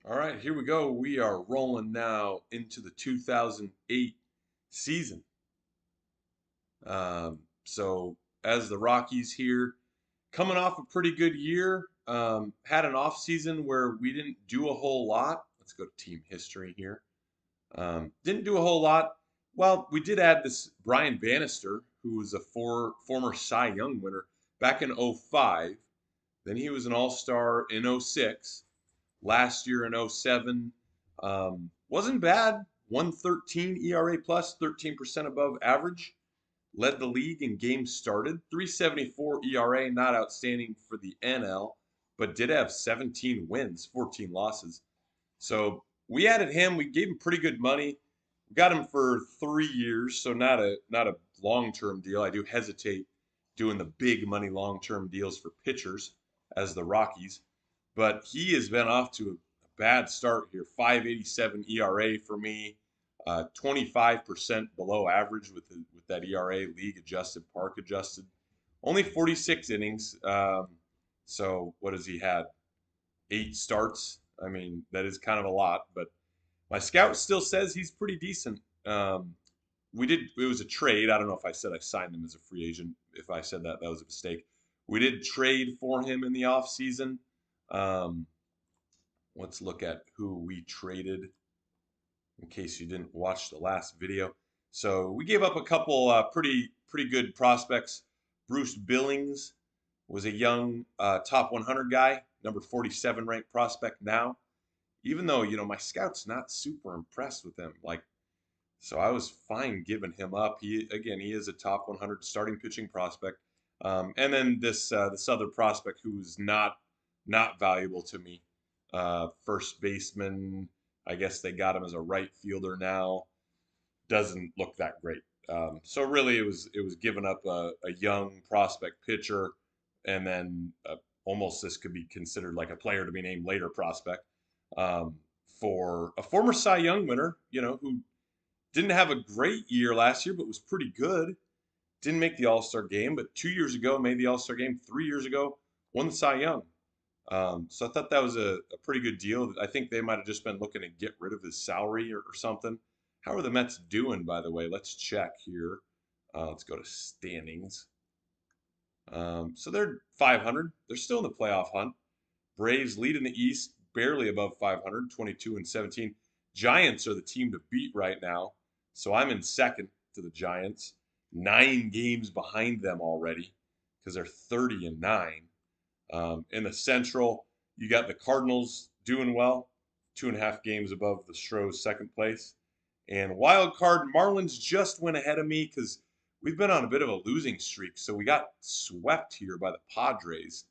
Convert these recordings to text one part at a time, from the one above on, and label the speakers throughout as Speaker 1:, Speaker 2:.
Speaker 1: All right, here we go. We are rolling now into the 2008 season. So as the Rockies here, coming off a pretty good year, had an off season where we didn't do a whole lot. Let's go to team history here. Didn't do a whole lot. Well, we did add this Brian Bannister, who was a former Cy Young winner back in '05. Then he was an All-Star in '06. Last year in '07, wasn't bad. 113 ERA plus, 13% above average. Led the league in games started. 374 ERA, not outstanding for the NL, but did have 17 wins, 14 losses. So we added him. We gave him pretty good money. We got him for 3 years, so not a long-term deal. I do hesitate doing the big money long-term deals for pitchers as the Rockies, but he has been off to a bad start here. 5.87 ERA for me, 25% below average with that ERA, league adjusted, park adjusted. Only 46 innings. So what has he had? 8 starts. I mean, that is kind of a lot, but my scout still says he's pretty decent. It was a trade. I don't know if I said I signed him as a free agent. If I said that, that was a mistake. We did trade for him in the offseason. Um, let's look at who we traded in case you didn't watch the last video. So we gave up a couple pretty good prospects. Bruce Billings was a young top 100 guy, number 47 ranked prospect now. Even though my scout's not super impressed with him, so I was fine giving him up. He is a top 100 starting pitching prospect. And then this other prospect who's not valuable to me, first baseman. I guess they got him as a right fielder now. Doesn't look that great. So really, it was giving up a young prospect pitcher, and then almost this could be considered like a player to be named later prospect, um, for a former Cy Young winner, who didn't have a great year last year, but was pretty good. Didn't make the All-Star game, but 2 years ago made the All-Star game. 3 years ago won the Cy Young. So I thought that was a pretty good deal. I think they might have just been looking to get rid of his salary or something. How are the Mets doing, by the way? Let's check here. Let's go to standings. So they're 500. They're still in the playoff hunt. Braves lead in the East, barely above 500, 22 and 17. Giants are the team to beat right now. So I'm in second to the Giants. 9 games behind them already because they're 30 and 9. In the Central, you got the Cardinals doing well, 2.5 games above the Stros second place. And wild card, Marlins just went ahead of me because we've been on a bit of a losing streak. So we got swept here by the Padres.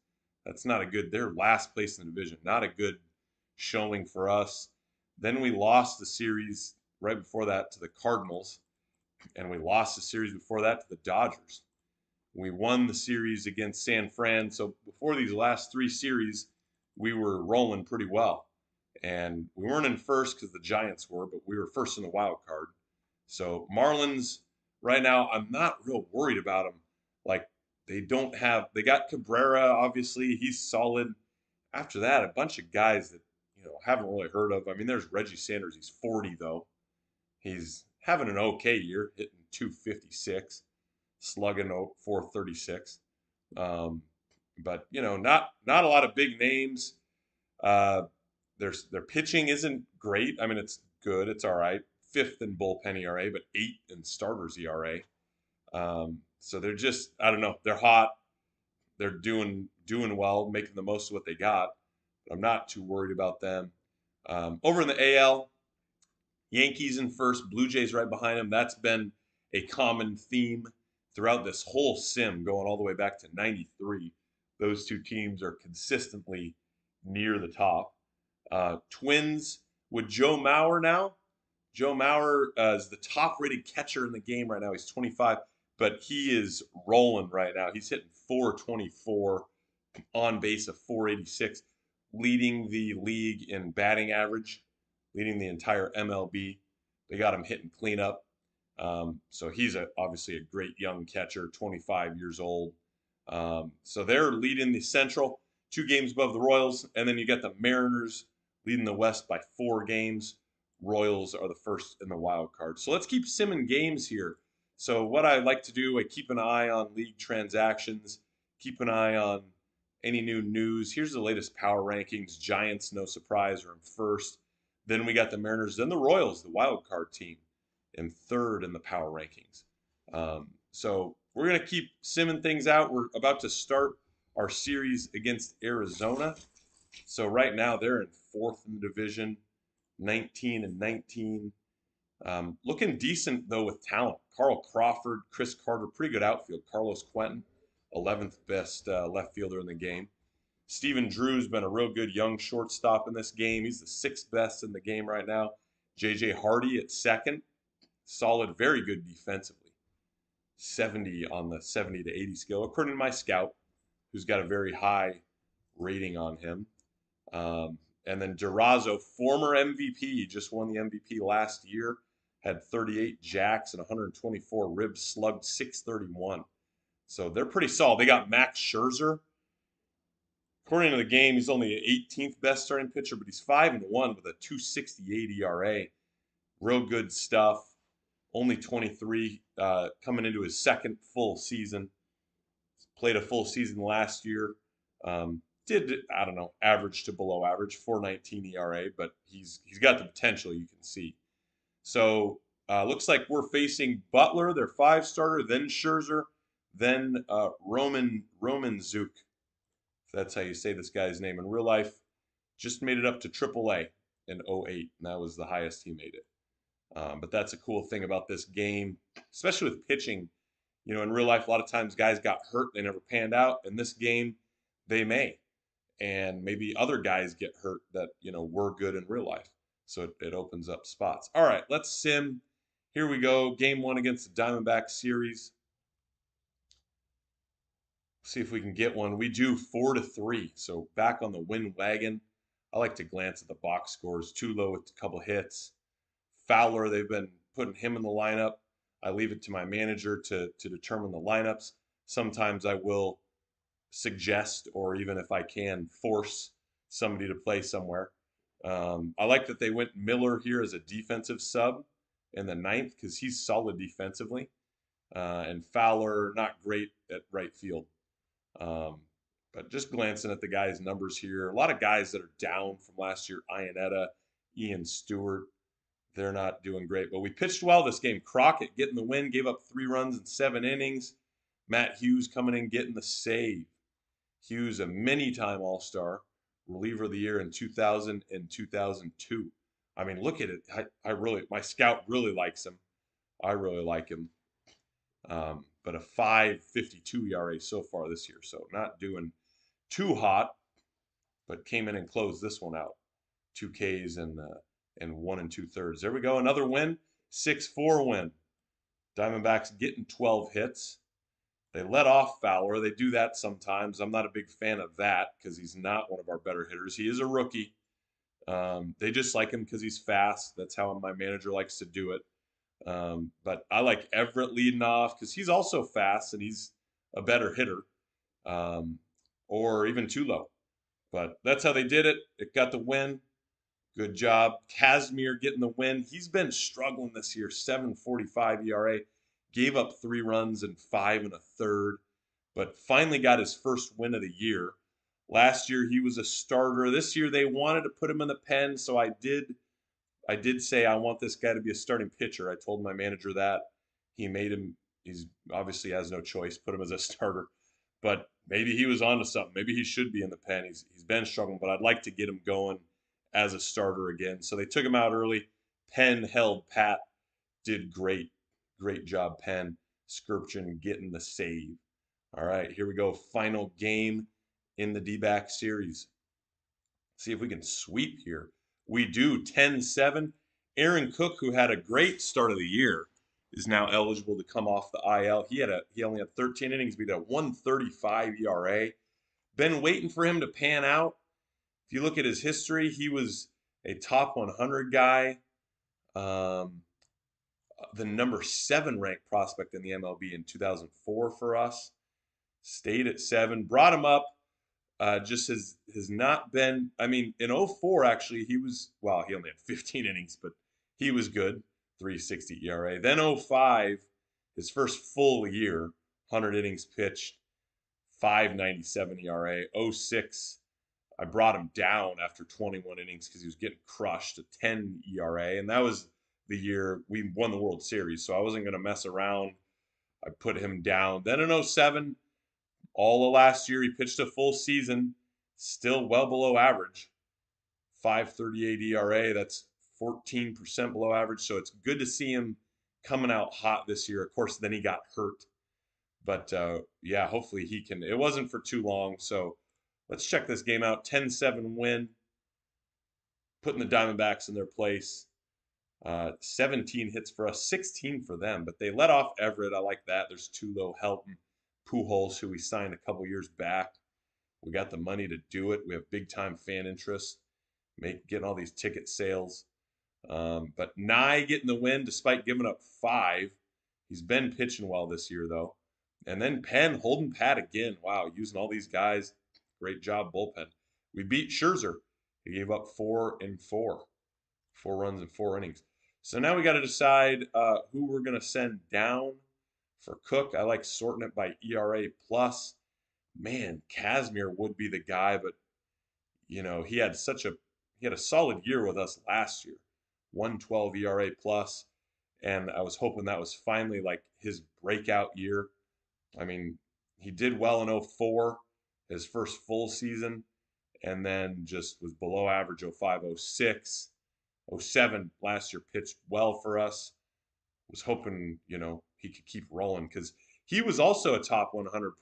Speaker 1: That's not a good, they're last place in the division. Not a good showing for us. Then we lost the series right before that to the Cardinals, and we lost the series before that to the Dodgers. We won the series against San Fran. So before these last 3 series, we were rolling pretty well. And we weren't in first because the Giants were, but we were first in the wild card. So Marlins, right now, I'm not real worried about them. Like, they got Cabrera, obviously, he's solid. After that, a bunch of guys that, haven't really heard of. I mean, there's Reggie Sanders, he's 40 though. He's having an okay year, hitting 256, slugging 436. But not a lot of big names. Uh, their pitching isn't great. I mean, it's good. It's all right. Fifth in bullpen ERA, but eighth in starters ERA. So they're just, I don't know. They're hot. They're doing well, making the most of what they got. But I'm not too worried about them. Over in the AL, Yankees in first, Blue Jays right behind them. That's been a common theme throughout this whole sim, going all the way back to '93. Those two teams are consistently near the top. Twins with Joe Mauer now. Joe Mauer is the top rated catcher in the game right now. He's 25, but he is rolling right now. He's hitting 424, on base of 486, leading the league in batting average, leading the entire MLB. They got him hitting cleanup. So he's obviously a great young catcher, 25 years old. So they're leading the Central, 2 games above the Royals. And then you got the Mariners leading the West by 4 games. Royals are the first in the wild card. So let's keep simming games here. So what I like to do, I keep an eye on league transactions, keep an eye on any new news. Here's the latest power rankings. Giants, no surprise, are in first. Then we got the Mariners, then the Royals, the wild card team, in third in the power rankings. So we're going to keep simming things out. We're about to start our series against Arizona. So right now they're in fourth in the division, 19 and 19. Looking decent though with talent. Carl Crawford, Chris Carter, pretty good outfield. Carlos Quentin, 11th best left fielder in the game. Stephen Drew's been a real good young shortstop in this game. He's the 6th best in the game right now. J.J. Hardy at second, solid, very good defensively. 70 on the 70 to 80 scale, according to my scout, who's got a very high rating on him. And then Durazo, former MVP, just won the MVP last year, had 38 jacks and 124 ribs, slugged 631. So they're pretty solid. They got Max Scherzer. According to the game, he's only the 18th best starting pitcher, but he's 5-1 with a 2.68 ERA. Real good stuff. Only 23, coming into his second full season. Played a full season last year. Did, I don't know, average to below average, 4.19 ERA, but he's got the potential, you can see. So looks like we're facing Butler, their 5-starter, then Scherzer, then Roman Zook. That's how you say this guy's name in real life. Just made it up to AAA in 08, and that was the highest he made it. But that's a cool thing about this game, especially with pitching. You know, in real life, a lot of times guys got hurt, they never panned out. In this game, they may. And maybe other guys get hurt that, you know, were good in real life. So it opens up spots. All right, let's sim. Here we go. Game 1 against the Diamondback series. See if we can get one. We do 4-3. So back on the win wagon. I like to glance at the box scores. Tulo with a couple hits. Fowler, they've been putting him in the lineup. I leave it to my manager to determine the lineups. Sometimes I will suggest, or even if I can, force somebody to play somewhere. I like that they went Miller here as a defensive sub in the 9th because he's solid defensively. And Fowler, not great at right field. But just glancing at the guys' numbers here, a lot of guys that are down from last year. Iannetta, Ian Stewart, they're not doing great. But we pitched well this game. Crockett getting the win, gave up 3 runs in 7 innings. Matt Hughes coming in, getting the save. Hughes, a many-time All-Star, reliever of the year in 2000 and 2002. I mean, look at it. My scout really likes him. I really like him. But a 5.52 ERA so far this year, so not doing too hot, but came in and closed this one out. 2 Ks and 1 2/3. There we go, another win, 6-4 win. Diamondbacks getting 12 hits. They let off Fowler. They do that sometimes. I'm not a big fan of that because he's not one of our better hitters. He is a rookie. They just like him because he's fast. That's how my manager likes to do it. But I like Everett leading off because he's also fast and he's a better hitter, or even Tulo. But that's how they did it. It got the win. Good job. Kazmir getting the win. He's been struggling this year, 7.45 ERA. Gave up 3 runs in 5 1/3, but finally got his first win of the year. Last year he was a starter. This year they wanted to put him in the pen, so I did say I want this guy to be a starting pitcher. I told my manager that. He made him. He's obviously has no choice. Put him as a starter, but maybe he was onto something. Maybe he should be in the pen. He's been struggling, but I'd like to get him going as a starter again. So they took him out early. Penn held pat. Did great. Great job, Penn. Skirpchen getting the save. All right, here we go. Final game in the D-back series. See if we can sweep here. We do 10-7. Aaron Cook, who had a great start of the year, is now eligible to come off the IL. He only had 13 innings, but he had a 1.35 ERA. Been waiting for him to pan out. If you look at his history, he was a top 100 guy. The number 7 ranked prospect in the MLB in 2004 for us. Stayed at 7. Brought him up just has not been. I mean, in '04 actually, he was well. He only had 15 innings, but he was good, 3.60 ERA. Then '05, his first full year, 100 innings pitched, 5.97 ERA. '06, I brought him down after 21 innings because he was getting crushed, a 10 ERA, and that was the year we won the World Series. So I wasn't going to mess around. I put him down. Then in '07, all of last year, he pitched a full season, still well below average. 5.38 ERA, that's 14% below average. So it's good to see him coming out hot this year. Of course, then he got hurt. But yeah, hopefully he can. It wasn't for too long. So let's check this game out. 10-7 win, putting the Diamondbacks in their place. 17 hits for us, 16 for them. But they let off Everett. I like that. There's Tulo, Helton, Pujols, who we signed a couple years back. We got the money to do it. We have big time fan interest, getting all these ticket sales. But Nye getting the win despite giving up 5. He's been pitching well this year though. And then Penn holding pat again. Wow, using all these guys. Great job bullpen. We beat Scherzer. He gave up 4 in 4. 4 runs in 4 innings. So now we got to decide who we're going to send down for Cook. I like sorting it by ERA plus. Man, Kazmir would be the guy, but he had a solid year with us last year. 112 ERA plus, and I was hoping that was finally like his breakout year. I mean, he did well in '04, his first full season, and then just was below average '05, '06. '07 last year pitched well for us. Was hoping, he could keep rolling because he was also a top 100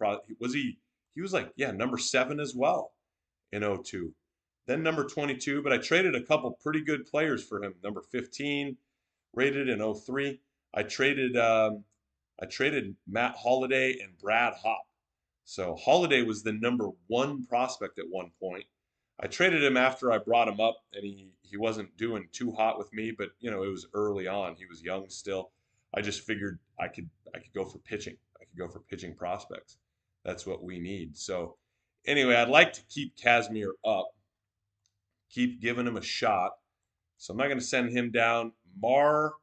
Speaker 1: he was like, yeah, number 7 as well in '02. Then number 22, but I traded a couple pretty good players for him. Number 15 rated in '03. I traded Matt Holliday and Brad Hopp. So Holliday was the number 1 prospect at one point. I traded him after I brought him up, and he wasn't doing too hot with me, but it was early on. He was young still. I just figured I could go for pitching. I could go for pitching prospects. That's what we need. So anyway, I'd like to keep Kazmir up, keep giving him a shot. So I'm not going to send him down. Marr,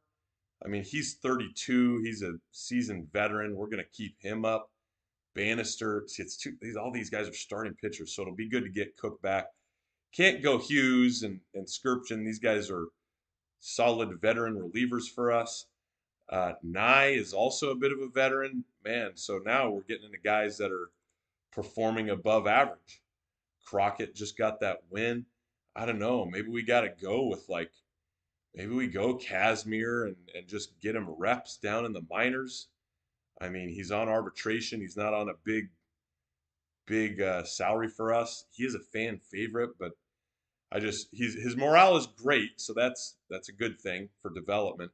Speaker 1: I mean, he's 32. He's a seasoned veteran. We're going to keep him up. Bannister, all these guys are starting pitchers, so it'll be good to get Cook back. Can't go Hughes and Skirpchen. These guys are solid veteran relievers for us. Nye is also a bit of a veteran. Man, so now we're getting into guys that are performing above average. Crockett just got that win. I don't know. Maybe we got to go with maybe we go Kazmir and just get him reps down in the minors. I mean, he's on arbitration. He's not on a big salary for us. He is a fan favorite, but his morale is great, so that's a good thing for development.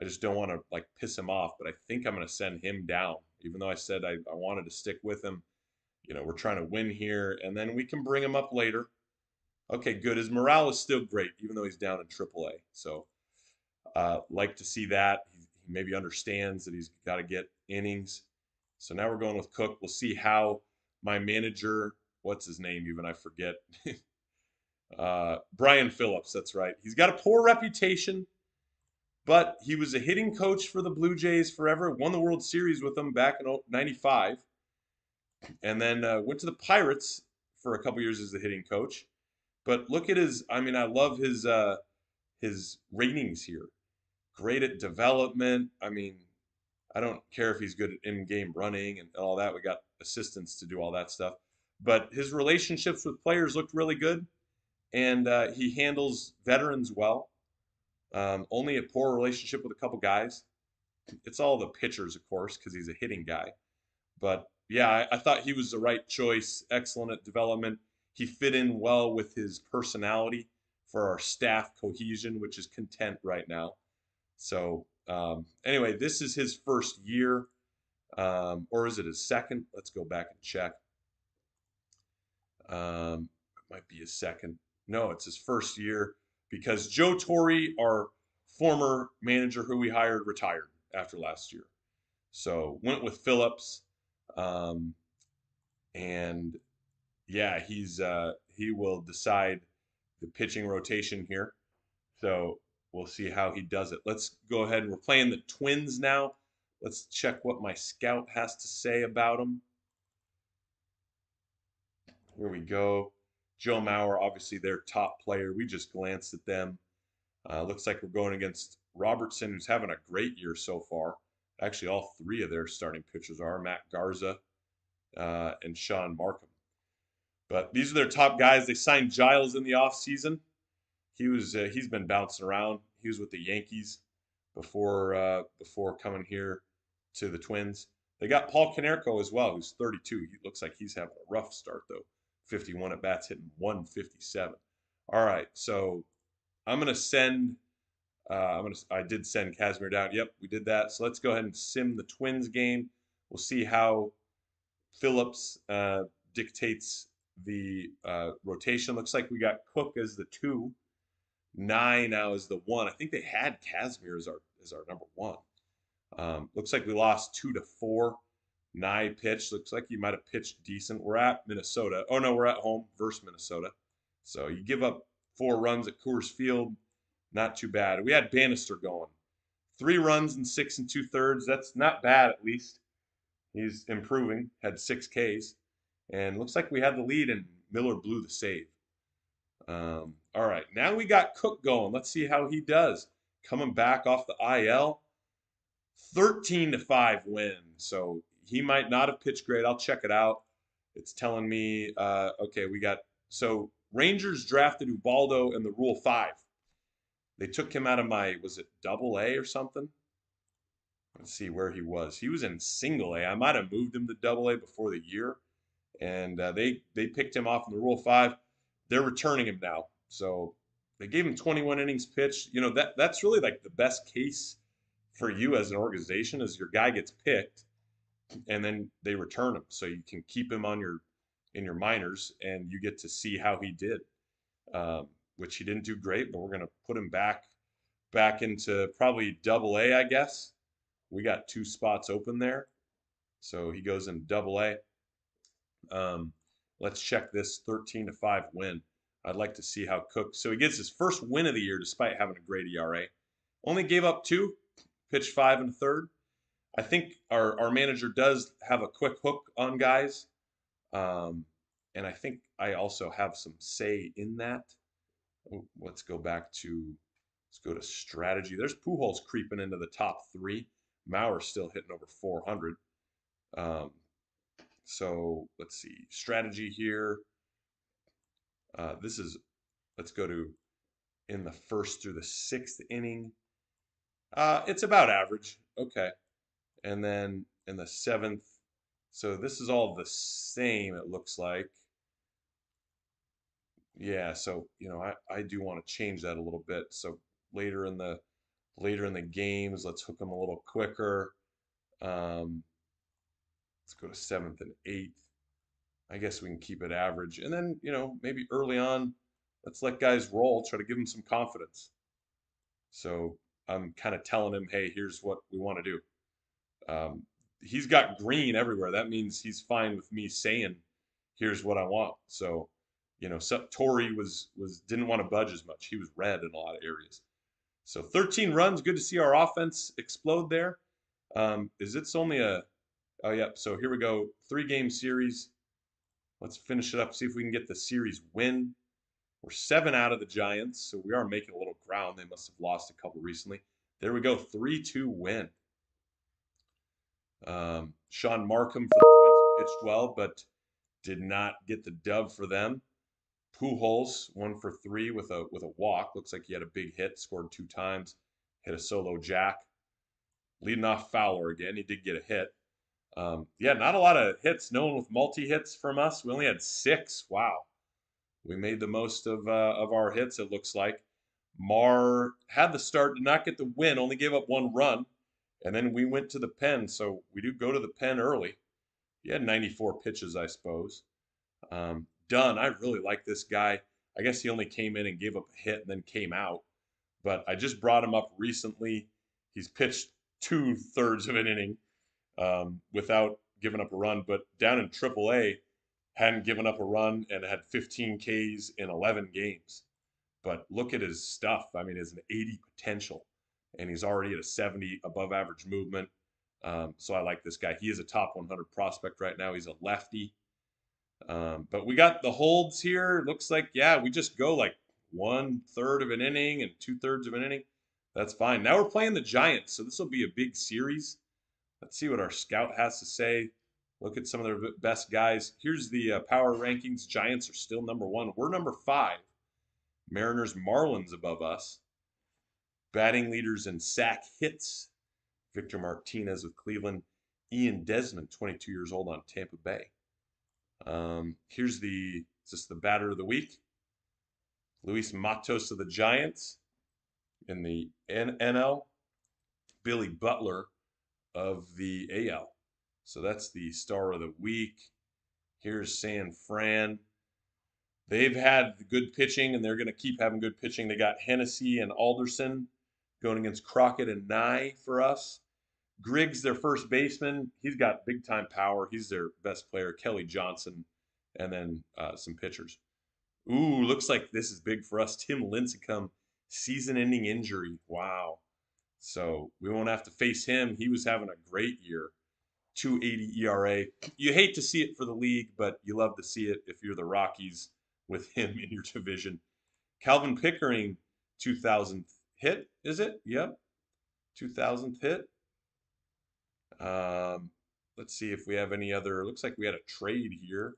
Speaker 1: I just don't want to piss him off, but I think I'm going to send him down, even though I said I wanted to stick with him. We're trying to win here, and then we can bring him up later. Okay, good. His morale is still great, even though he's down in AAA. So, like to see that. He maybe understands that he's got to get innings. So now we're going with Cook. We'll see how my manager, what's his name even, I forget. Brian Phillips, that's right. He's got a poor reputation, but he was a hitting coach for the Blue Jays forever. Won the World Series with them back in '95. And then went to the Pirates for a couple years as the hitting coach. But look at I love his ratings here. Great at development. I mean, I don't care if he's good at in-game running and all that. We got assistants to do all that stuff. But his relationships with players looked really good, and he handles veterans well. Only a poor relationship with a couple guys. It's all the pitchers, of course, because he's a hitting guy. But yeah, I thought he was the right choice. Excellent at development. He fit in well with his personality for our staff cohesion, which is content right now. So anyway, this is his first year, or is it his second? Let's go back and check. It might be his second. No, it's his first year because Joe Torre, our former manager who we hired, retired after last year. So went with Phillips, and yeah, he will decide the pitching rotation here. So we'll see how he does it. Let's go ahead and we're playing the Twins now. Let's check what my scout has to say about them. Here we go. Joe Mauer, obviously their top player. We just glanced at them. Looks like we're going against Robertson, who's having a great year so far. Actually, all three of their starting pitchers are Matt Garza and Sean Markham. But these are their top guys. They signed Giles in the offseason. He's been bouncing around. He was with the Yankees before coming here to the Twins. They got Paul Konerko as well, who's 32. He looks like he's having a rough start though. 51 at bats, hitting 157. All right, so I'm gonna send. I did send Casimir down. Yep, we did that. So let's go ahead and sim the Twins game. We'll see how Phillips dictates the rotation. Looks like we got Cook as the 2. Nye now is the 1. I think they had Casimir as our number 1. Looks like we lost 2-4. Nye pitched. Looks like he might have pitched decent. We're at Minnesota. Oh no, we're at home versus Minnesota. So you give up 4 runs at Coors Field. Not too bad. We had Bannister going. 3 runs in 6 2/3. That's not bad at least. He's improving. Had 6 Ks. And looks like we had the lead and Miller blew the save. All right, now we got Cook going. Let's see how he does. Coming back off the IL, 13-5 win. So he might not have pitched great. I'll check it out. It's telling me, okay, so Rangers drafted Ubaldo in the Rule 5. They took him out of was it Double A or something? Let's see where he was. He was in Single A. I might have moved him to Double A before the year, and they picked him off in the Rule 5. They're returning him now. So they gave him 21 innings pitched. You know, that's really like the best case for you as an organization is your guy gets picked and then they return him. So you can keep him on in your minors and you get to see how he did. Which he didn't do great, but we're gonna put him back into probably Double A, I guess. We got 2 spots open there. So he goes in Double A. Let's check this 13-5 win. I'd like to see how Cook. So he gets his first win of the year despite having a great ERA. Only gave up 2, pitched 5 1/3. I think our manager does have a quick hook on guys, and I think I also have some say in that. Let's go to strategy. There's Pujols creeping into the top 3. Mauer's still hitting over 400. So let's see strategy here. Let's go to in the 1st through the 6th inning. It's about average. Okay. And then in the 7th, so this is all the same, it looks like. Yeah, so I do want to change that a little bit. So later in the games, let's hook them a little quicker. Let's go to 7th and 8th. I guess we can keep it average. And then, maybe early on, let's let guys roll, try to give them some confidence. So I'm kind of telling him, hey, here's what we want to do. He's got green everywhere. That means he's fine with me saying, here's what I want. So, Torrey didn't want to budge as much. He was red in a lot of areas. So 13 runs. Good to see our offense explode there. It's only oh yeah. So here we go. 3-game series. Let's finish it up. See if we can get the series win. We're 7 out of the Giants, so we are making a little ground. They must have lost a couple recently. There we go. 3-2 win. Sean Markham for the Twins pitched well, but did not get the dub for them. Pujols 1 for 3 with a walk. Looks like he had a big hit. Scored 2 times. Hit a solo jack. Leading off Fowler again. He did get a hit. Yeah, not a lot of hits. No one with multi-hits from us. We only had 6. Wow. We made the most of our hits, it looks like. Marr had the start, did not get the win, only gave up 1 run. And then we went to the pen, so we do go to the pen early. He had 94 pitches, I suppose. Dunn, I really like this guy. I guess he only came in and gave up a hit and then came out. But I just brought him up recently. He's pitched 2/3 of an inning without giving up a run. But down in AAA, hadn't given up a run and had 15 Ks in 11 games. But look at his stuff. I mean, he has an 80 potential, and he's already at a 70 above average movement. So I like this guy. He is a top 100 prospect right now. He's a lefty. But we got the holds here. Looks like, yeah, we just go like 1/3 of an inning and 2/3 of an inning. That's fine. Now we're playing the Giants, so this will be a big series. Let's see what our scout has to say. Look at some of their best guys. Here's the power rankings. Giants are still #1. We're #5. Mariners, Marlins above us. Batting leaders in sack hits. Victor Martinez with Cleveland. Ian Desmond, 22 years old, on Tampa Bay. Here's is this the batter of the week? Luis Matos of the Giants. In the NL, Billy Butler of the AL. So that's the star of the week. Here's San Fran. They've had good pitching, and they're going to keep having good pitching. They got Hennessy and Alderson going against Crockett and Nye for us. Griggs, their first baseman, he's got big-time power. He's their best player. Kelly Johnson, and then some pitchers. Ooh, looks like this is big for us. Tim Lincecum, season-ending injury. Wow. So we won't have to face him. He was having a great year. 2.80 ERA. You hate to see it for the league, but you love to see it if you're the Rockies with him in your division. Calvin Pickering, 2,000th hit, is it? Yep. 2,000th hit. Let's see if we have any other. Looks like we had a trade here.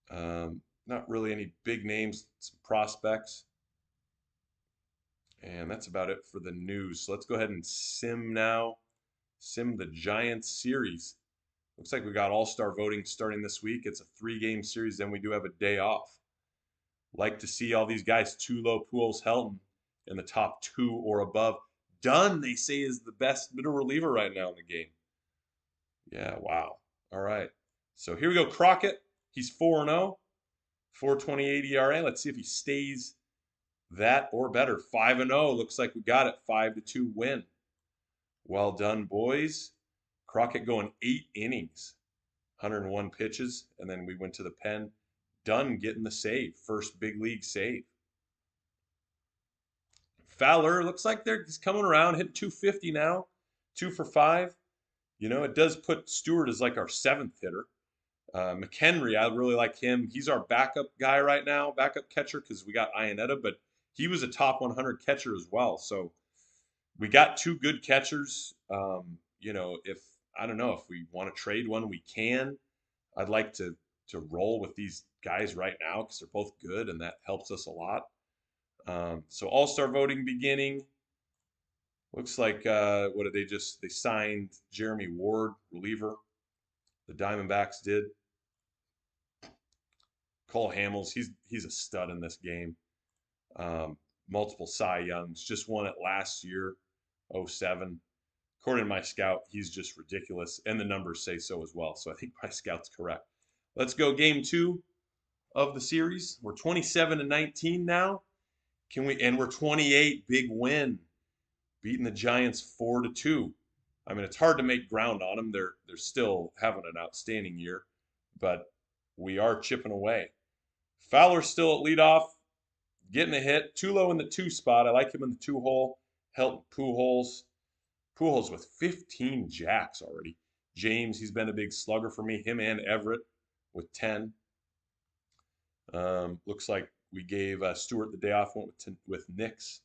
Speaker 1: Not really any big names, some prospects. And that's about it for the news. So let's go ahead and sim now. Sim the Giants series. Looks like we got all-star voting starting this week. It's a 3-game series, then we do have a day off. Like to see all these guys, Tulo, Pujols, Helton, in the top 2 or above. Dunn, they say, is the best middle reliever right now in the game. Yeah, wow. All right. So here we go. Crockett, he's 4-0, 4.28 ERA. Let's see if he stays that or better. 5-0. Looks like we got it. 5-2 win. Well done, boys. Crockett going 8 innings, 101 pitches, and then we went to the pen. Dunn getting the save, first big league save. Fowler looks like he's coming around, hitting 250 now, 2 for 5. You know, it does put Stewart as like our 7th hitter. McHenry, I really like him. He's our backup guy right now, backup catcher, because we got Iannetta, but he was a top 100 catcher as well. So we got 2 good catchers. You know, I don't know if we want to trade one, we can. I'd like to roll with these guys right now because they're both good, and that helps us a lot. So all-star voting beginning. Looks like what did they signed Jeremy Ward, reliever. The Diamondbacks did. Cole Hamels, he's a stud in this game. Multiple Cy Youngs, just won it last year, 07. According to my scout, he's just ridiculous, and the numbers say so as well. So I think my scout's correct. Let's go game 2 of the series. We're 27-19 now. And we're 28, big win, beating the Giants 4-2. I mean, it's hard to make ground on them. They're still having an outstanding year, but we are chipping away. Fowler's still at leadoff, getting a hit. Tulo in the 2 spot. I like him in the 2 hole. Help Pujols. Pujols with 15 jacks already. James, he's been a big slugger for me. Him and Everett with 10. Looks like we gave Stewart the day off, went with Nix.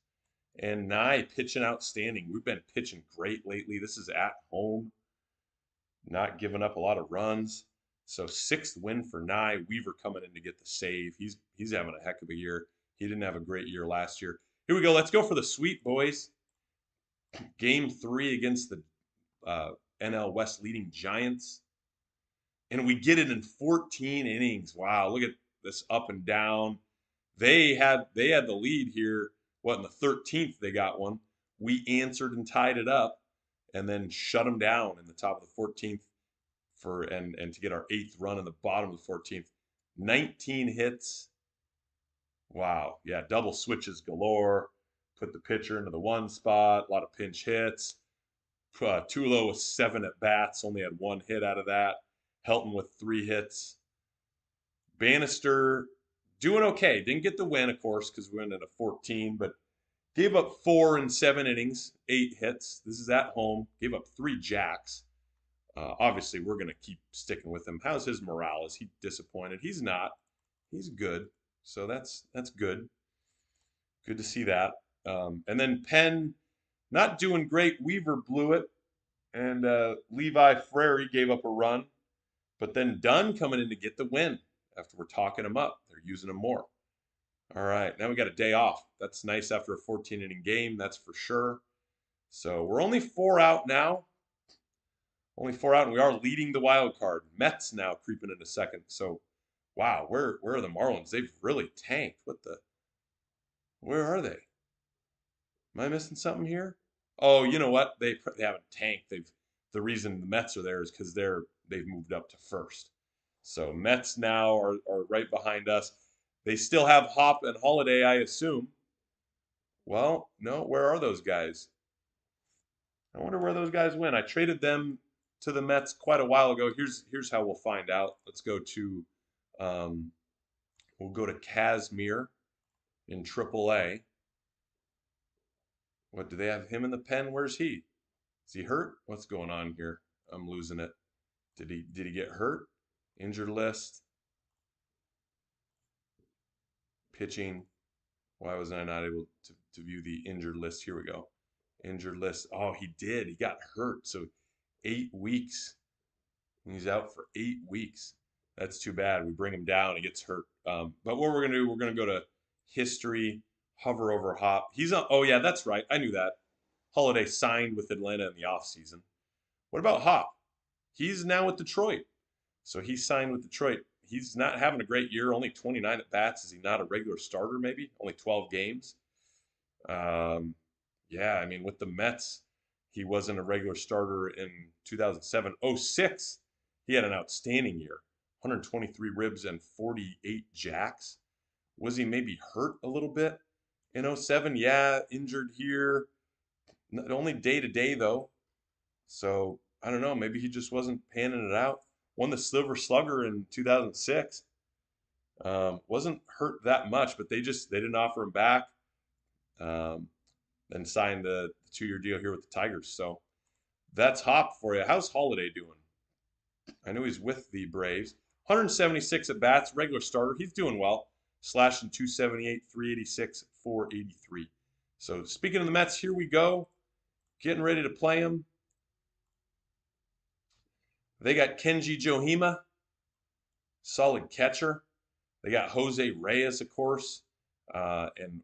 Speaker 1: And Nye pitching outstanding. We've been pitching great lately. This is at home. Not giving up a lot of runs. So 6th win for Nye. Weaver coming in to get the save. He's having a heck of a year. He didn't have a great year last year. Here we go. Let's go for the sweep, boys. Game 3 against the NL West leading Giants. And we get it in 14 innings. Wow, look at this up and down. They had the lead here. What, in the 13th they got one. We answered and tied it up and then shut them down in the top of the 14th and to get our 8th run in the bottom of the 14th. 19 hits. Wow. Yeah, double switches galore. Put the pitcher into the 1 spot. A lot of pinch hits. Tulo with 7 at bats. Only had 1 hit out of that. Helton with 3 hits. Bannister doing okay. Didn't get the win, of course, because we went at a 14, but gave up 4 in 7 innings, 8 hits. This is at home. Gave up 3 jacks. Obviously, we're going to keep sticking with him. How's his morale? Is he disappointed? He's not. He's good. So that's good. Good to see that. And then Penn, not doing great. Weaver blew it, and Levi Frary gave up a run. But then Dunn coming in to get the win after we're talking him up. They're using him more. All right, now we got a day off. That's nice after a 14-inning game, that's for sure. So we're only 4 out now. Only 4 out, and we are leading the wild card. Mets now creeping into second. So, wow, where are the Marlins? They've really tanked. Where are they? Am I missing something here? Oh, you know what? They haven't tanked. The reason the Mets are there is because they've moved up to first. So Mets now are right behind us. They still have Hop and Holiday, I assume. Well, no, where are those guys? I wonder where those guys went. I traded them to the Mets quite a while ago. Here's how we'll find out. Let's go to we'll go to Kazmir in AAA. What do they have him in the pen? Where's he? Is he hurt? What's going on here? I'm losing it. Did he get hurt? Injured list. Pitching. Why was I not able to view the injured list? Here we go. Injured list. Oh, he did. He got hurt. So 8 weeks. He's out for 8 weeks. That's too bad. We bring him down. He gets hurt. But what we're going to do, we're going to go to history, hover over Hop. He's on. Oh, yeah, that's right. I knew that. Holiday signed with Atlanta in the offseason. What about Hop? He's now with Detroit. So he signed with Detroit. He's not having a great year. Only 29 at bats. Is he not a regular starter? Maybe only 12 games. Yeah, I mean with the Mets, he wasn't a regular starter in 2007. 06, he had an outstanding year. 123 ribs and 48 jacks. Was he maybe hurt a little bit in 07? Yeah, injured here. Only day to day though. So I don't know. Maybe he just wasn't panning it out. Won the Silver Slugger in 2006. Wasn't hurt that much, but they didn't offer him back. Then signed the 2-year deal here with the Tigers. So that's Hop for you. How's Holiday doing? I know he's with the Braves. 176 at bats, regular starter. He's doing well. Slashing 278, 386, 483. So speaking of the Mets, here we go. Getting ready to play them. They got Kenji Johima, solid catcher. They got Jose Reyes, of course, and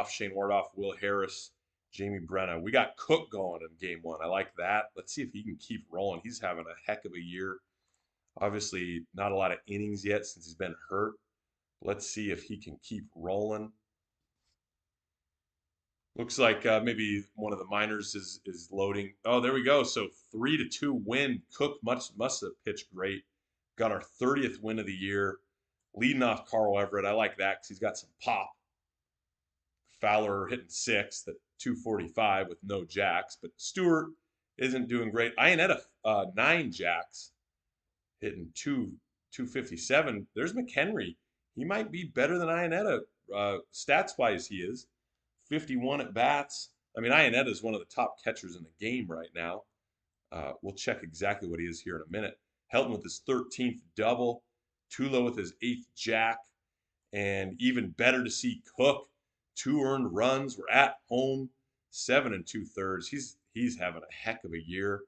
Speaker 1: Shane Wardoff, Will Harris, Jamie Brenna. We got Cook going in game 1. I like that. Let's see if he can keep rolling. He's having a heck of a year. Obviously, not a lot of innings yet since he's been hurt. Let's see if he can keep rolling. Looks like maybe one of the minors is loading. Oh, there we go. So 3-2 win. Cook must have pitched great. Got our 30th win of the year. Leading off Carl Everett. I like that because he's got some pop. Fowler hitting 6th at 245 with no jacks. But Stewart isn't doing great. Iannetta 9 jacks. Hitting 257. There's McHenry. He might be better than Iannetta. Stats-wise, he is. 51 at bats. I mean, Iannetta is one of the top catchers in the game right now. We'll check exactly what he is here in a minute. Helton with his 13th double. Tulo with his 8th jack. And even better to see Cook. 2 earned runs. We're at home. 7 2/3. He's having a heck of a year.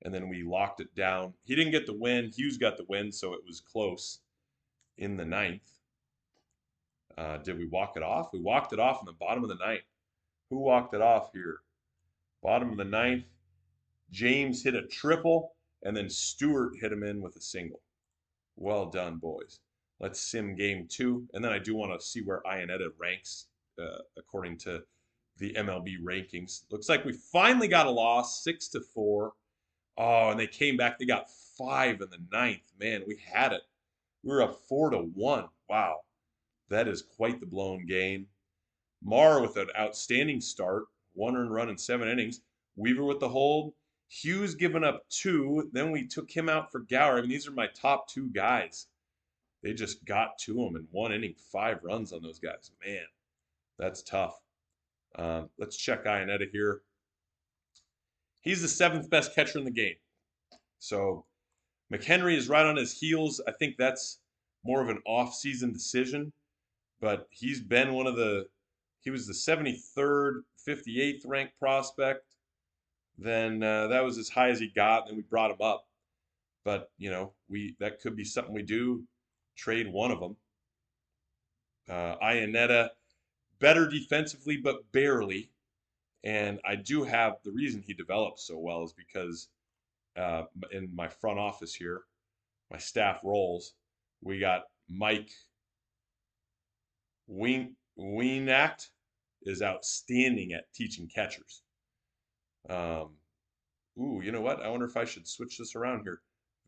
Speaker 1: And then we locked it down. He didn't get the win. Hughes got the win, so it was close in the 9th. Did we walk it off? We walked it off in the bottom of the 9th. Who walked it off here? Bottom of the 9th. James hit a triple, and then Stewart hit him in with a single. Well done, boys. Let's sim game 2. And then I do want to see where Iannetta ranks according to the MLB rankings. Looks like we finally got a loss, 6-4. Oh, and they came back. They got 5 in the 9th. Man, we had it. We were up 4-1. Wow. That is quite the blown game. Marr with an outstanding start. 1 earned run in 7 innings. Weaver with the hold. Hughes giving up 2. Then we took him out for Gower. I mean, these are my top 2 guys. they just got to him in 1 inning, 5 runs on those guys. Man, that's tough. Let's check Ionetta here. He's the 7th best catcher in the game. So McHenry is right on his heels. I think that's more of an off-season decision, but he's been he was the 73rd, 58th ranked prospect. Then that was as high as he got, and then we brought him up. But that could be something we do. Trade one of them. Ionetta, better defensively, but barely. And I do have the reason he developed so well is because in my front office here, my staff roles, we got Mike Weenacht is outstanding at teaching catchers. You know what? I wonder if I should switch this around here.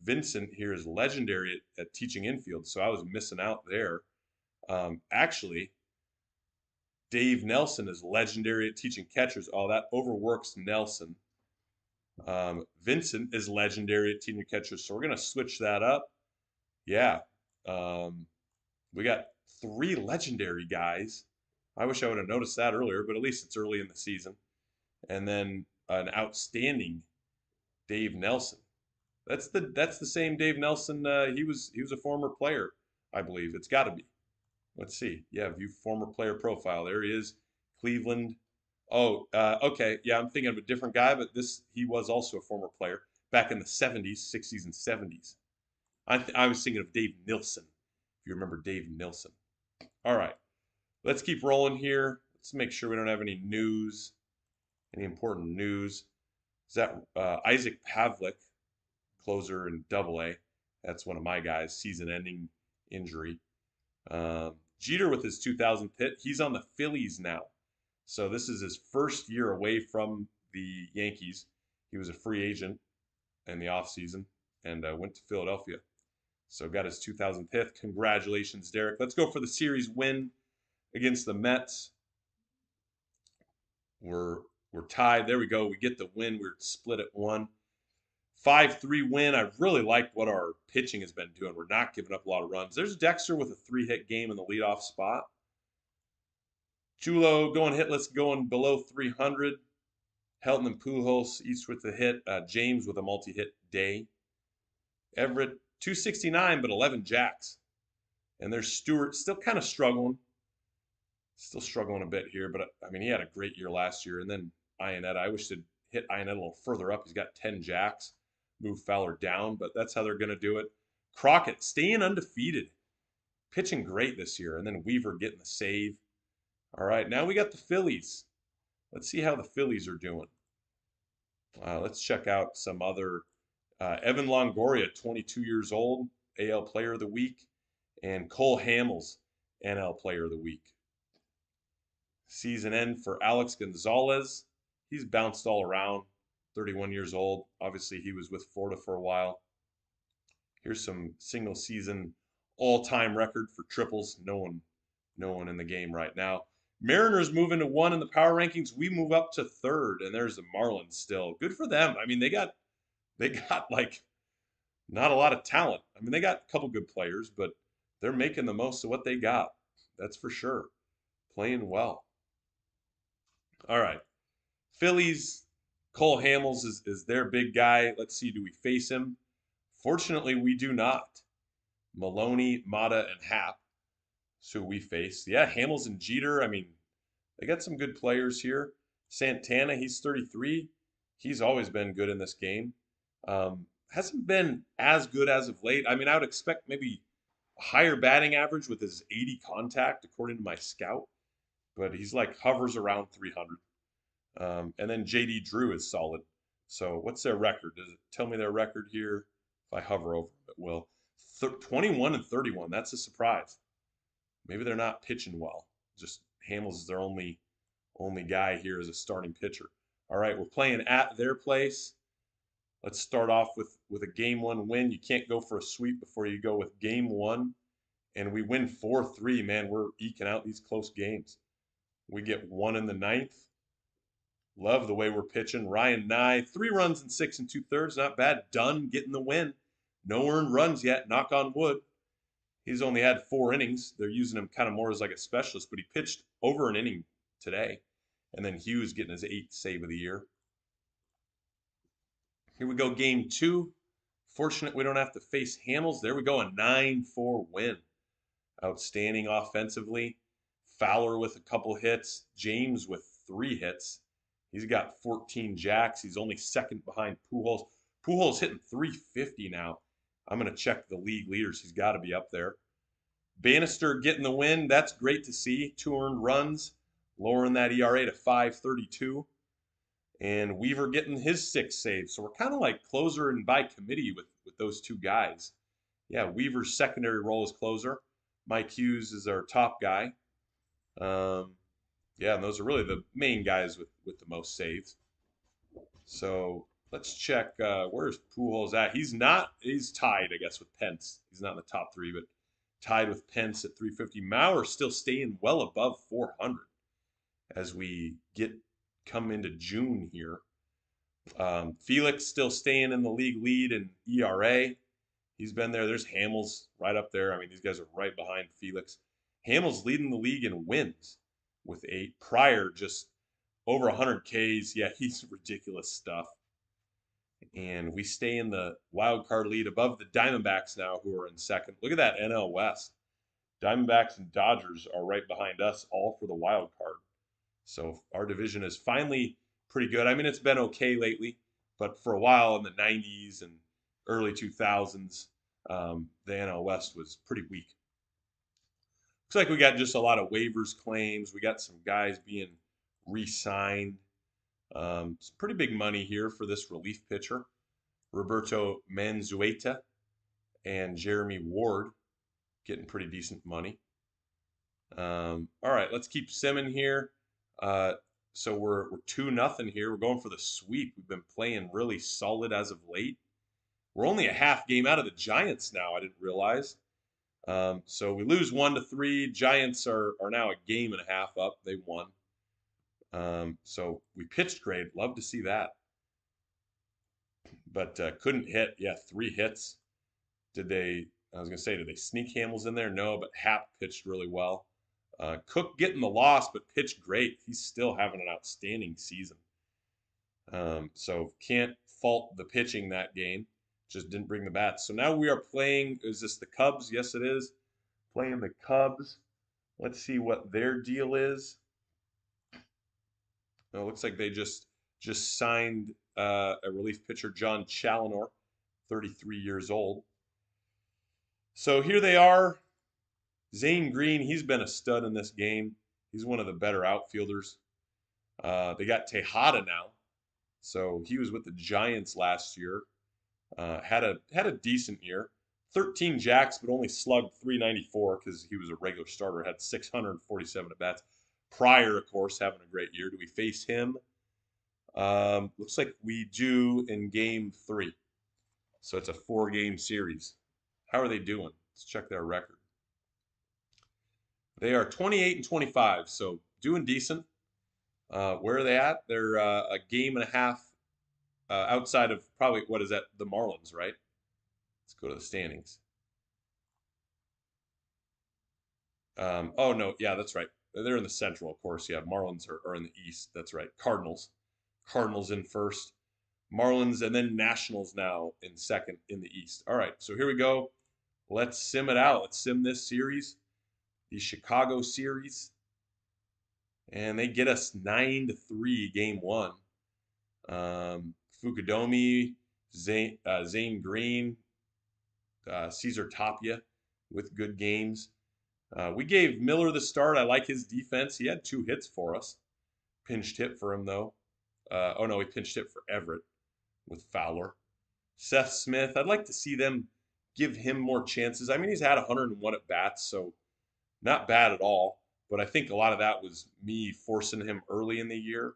Speaker 1: Vincent here is legendary at teaching infield, so I was missing out there. Actually, Dave Nelson is legendary at teaching catchers. Oh, that overworks Nelson. Vincent is legendary at teaching catchers, so we're going to switch that up. Yeah. We got 3 legendary guys. I wish I would have noticed that earlier, but at least it's early in the season. And then an outstanding Dave Nelson. That's the same Dave Nelson. He was a former player, I believe. It's got to be. Let's see. Yeah, view former player profile. There he is, Cleveland. Oh, okay. Yeah, I'm thinking of a different guy, but he was also a former player back in the 70s, 60s, and 70s. I was thinking of Dave Nilsson, if you remember Dave Nilsson. All right, let's keep rolling here. Let's make sure we don't have any news, any important news. Is that Isaac Pavlik, closer in Double-A? That's one of my guys, season-ending injury. Jeter with his 2000th hit. He's on the Phillies now. So this is his first year away from the Yankees. He was a free agent in the offseason and went to Philadelphia. So got his 2000th hit. Congratulations, Derek. Let's go for the series win against the Mets. We're tied. There we go. We get the win. We're split at 1. 5-3 win. I really like what our pitching has been doing. We're not giving up a lot of runs. There's Dexter with a 3-hit game in the leadoff spot. Chulo going hitless, going below 300. Helton and Pujols each with a hit. James with a multi-hit day. Everett 269, but 11 jacks. And there's Stewart still kind of struggling. Still struggling a bit here, but I mean, he had a great year last year. And then Ionetta, I wish they'd hit Ionetta a little further up. He's got 10 jacks. Move Fowler down, but that's how they're going to do it. Crockett staying undefeated. Pitching great this year. And then Weaver getting the save. All right, now we got the Phillies. Let's see how the Phillies are doing. Let's check out some other. Evan Longoria, 22 years old, AL Player of the Week. And Cole Hamels, NL Player of the Week. Season end for Alex Gonzalez. He's bounced all around, 31 years old. Obviously, he was with Florida for a while. Here's some single season all-time record for triples. No one in the game right now. Mariners moving to 1 in the power rankings. We move up to 3rd, and there's the Marlins still. Good for them. I mean, they got like not a lot of talent. I mean, they got a couple good players, but they're making the most of what they got. That's for sure. Playing well. All right. Phillies, Cole Hamels is their big guy. Let's see, do we face him? Fortunately, we do not. Maloney, Mata, and Happ. So we face. Yeah, Hamels and Jeter. I mean, they got some good players here. Santana, he's 33. He's always been good in this game. Hasn't been as good as of late. I mean, I would expect maybe a higher batting average with his 80 contact, according to my scout. But he's like hovers around 300. And then J.D. Drew is solid. So what's their record? Does it tell me their record here? If I hover over it, it will. 21 and 31. That's a surprise. Maybe they're not pitching well. Just Hamels is their only guy here as a starting pitcher. All right, we're playing at their place. Let's start off with a game 1 win. You can't go for a sweep before you go with game 1. And we win 4-3, man. We're eking out these close games. We get 1 in the 9th. Love the way we're pitching. Ryan Nye, 3 runs in 6 2/3. Not bad. Dunn getting the win. No earned runs yet. Knock on wood. He's only had 4 innings. They're using him kind of more as like a specialist, but he pitched over an inning today. And then Hughes getting his 8th save of the year. Here we go, game 2. Fortunate we don't have to face Hamels. There we go, a 9-4 win. Outstanding offensively. Fowler with a couple hits. James with 3 hits. He's got 14 jacks. He's only second behind Pujols. Pujols hitting 350 now. I'm going to check the league leaders. He's got to be up there. Bannister getting the win. That's great to see. 2 earned runs, lowering that ERA to 5.32. And Weaver getting his 6 saves. So we're kind of like closer and by committee with those 2 guys. Yeah, Weaver's secondary role as closer. Mike Hughes is our top guy. Yeah, and those are really the main guys with the most saves. So let's check where's Pujols at. He's tied, I guess, with Pence. He's not in the top 3, but tied with Pence at 350. Mauer still staying well above 400 as we come into June here. Felix still staying in the league lead in ERA. He's been there. There's Hamels right up there. I mean, these guys are right behind Felix. Hamels leading the league in wins with 8. Pryor just over 100 Ks. Yeah, he's ridiculous stuff. And we stay in the wild card lead above the Diamondbacks now, who are in second. Look at that NL West. Diamondbacks and Dodgers are right behind us, all for the wild card. So our division is finally pretty good. I mean, it's been okay lately, but for a while in the 90s and early 2000s, the NL West was pretty weak. Looks like we got just a lot of waivers claims. We got some guys being re-signed. Some pretty big money here for this relief pitcher, Roberto Manzueta and Jeremy Ward, getting pretty decent money. All right, let's keep simming here. So we're 2-0 here. We're going for the sweep. We've been playing really solid as of late. We're only a half game out of the Giants now. I didn't realize. So we lose 1-3. Giants are now a game and a half up. They won. So we pitched great. Love to see that. But couldn't hit. Yeah, 3 hits. Did they sneak Hamels in there? No, but Happ pitched really well. Cook getting the loss, but pitched great. He's still having an outstanding season. So can't fault the pitching that game. Just didn't bring the bats. So now we are playing. Is this the Cubs? Yes, it is. Playing the Cubs. Let's see what their deal is. It looks like they just signed a relief pitcher, John Challenor, 33 years old. So here they are. Zane Green, he's been a stud in this game. He's one of the better outfielders. They got Tejada now. So he was with the Giants last year. Had a decent year. 13 jacks, but only slugged 394 because he was a regular starter. Had 647 at bats. Pryor, of course, having a great year. Do we face him? Looks like we do in game 3. So it's a 4-game series. How are they doing? Let's check their record. They are 28-25, so doing decent. Where are they at? They're a game and a half outside of probably, what is that, the Marlins, right? Let's go to the standings. Oh, no, yeah, that's right. They're in the Central, of course. Yeah, Marlins are in the East. That's right. Cardinals in first. Marlins and then Nationals now in second in the East. All right, so here we go. Let's sim it out. Let's sim this series, the Chicago series. And they get us 9-3 game 1. Fukudomi, Zane Green, Cesar Tapia with good games. We gave Miller the start. I like his defense. He had 2 hits for us. Pinched hit for him, though. Oh, no, he pinched hit for Everett with Fowler. Seth Smith, I'd like to see them give him more chances. I mean, he's had 101 at bats, so not bad at all. But I think a lot of that was me forcing him early in the year.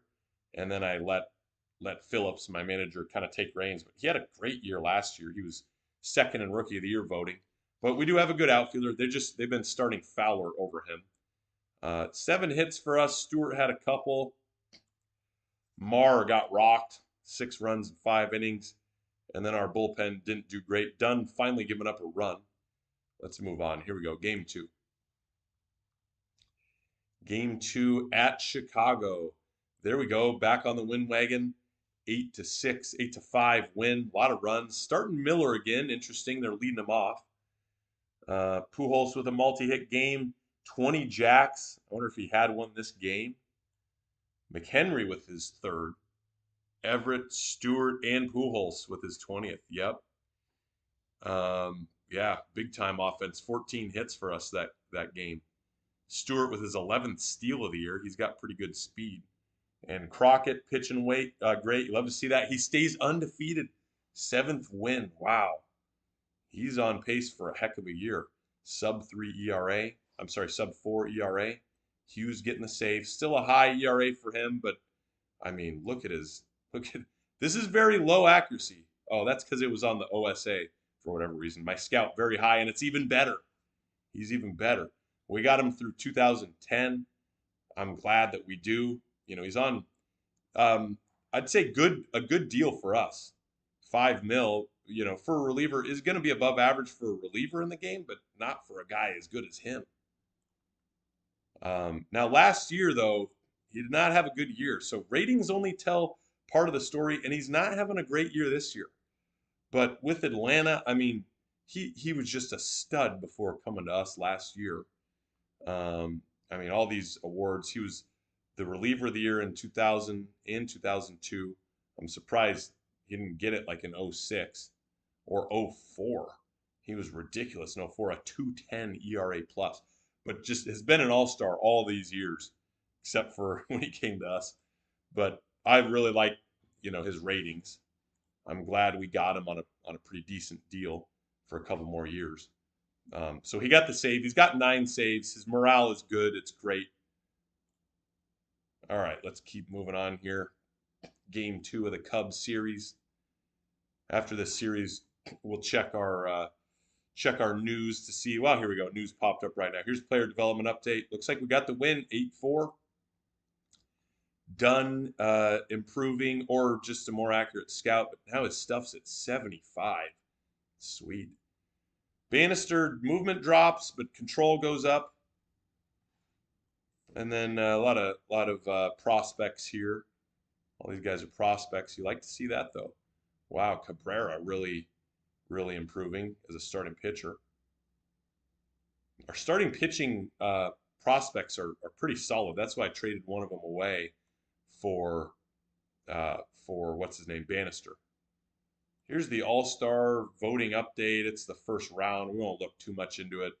Speaker 1: And then I let Phillips, my manager, kind of take reins. But he had a great year last year. He was second in Rookie of the Year voting. But we do have a good outfielder. They've been starting Fowler over him. 7 hits for us. Stewart had a couple. Marr got rocked. 6 runs in 5 innings. And then our bullpen didn't do great. Dunn finally giving up a run. Let's move on. Here we go. Game 2. Game 2 at Chicago. There we go. Back on the win wagon. 8-6, 8-5 win. A lot of runs. Starting Miller again. Interesting. They're leading him off. Pujols with a multi-hit game. 20 jacks. I wonder if he had one this game. McHenry with his third. Everett, Stewart, and Pujols with his 20th. Yep. Yeah, big time offense. 14 hits for us that game. Stewart with his 11th steal of the year. He's got pretty good speed. And Crockett pitching weight, great. You love to see that. He stays undefeated. 7th win. Wow. He's on pace for a heck of a year. Sub-3 ERA. I'm sorry, sub-4 ERA. Hughes getting the save. Still a high ERA for him, but I mean, look at this is very low accuracy. Oh, that's because it was on the OSA for whatever reason. My scout very high, and it's even better. He's even better. We got him through 2010. I'm glad that we do. He's on. I'd say a good deal for us. 5 mil. For a reliever is going to be above average for a reliever in the game, but not for a guy as good as him. Now last year though, he did not have a good year, so ratings only tell part of the story, and he's not having a great year this year. But with Atlanta, I mean, he was just a stud before coming to us last year. I mean, all these awards. He was the reliever of the year in 2000 and 2002. I'm surprised he didn't get it like in 06 or 04. He was ridiculous in 04, a 2.10 ERA plus, but just has been an all-star all these years, except for when he came to us. But I really like, his ratings. I'm glad we got him on a pretty decent deal for a couple more years. So he got the save. He's got 9 saves. His morale is good. It's great. All right, let's keep moving on here. Game 2 of the Cubs series. After this series, we'll check our news to see. Well, here we go. News popped up right now. Here's player development update. Looks like we got the win, 8-4. Dunn improving, or just a more accurate scout, but now his stuff's at 75. Sweet. Bannister movement drops, but control goes up. And then a lot of prospects here. All these guys are prospects. You like to see that though. Wow, Cabrera really improving as a starting pitcher. Our starting pitching prospects are pretty solid. That's why I traded one of them away for what's his name, Bannister. Here's the All-Star voting update. It's the first round. We won't look too much into it.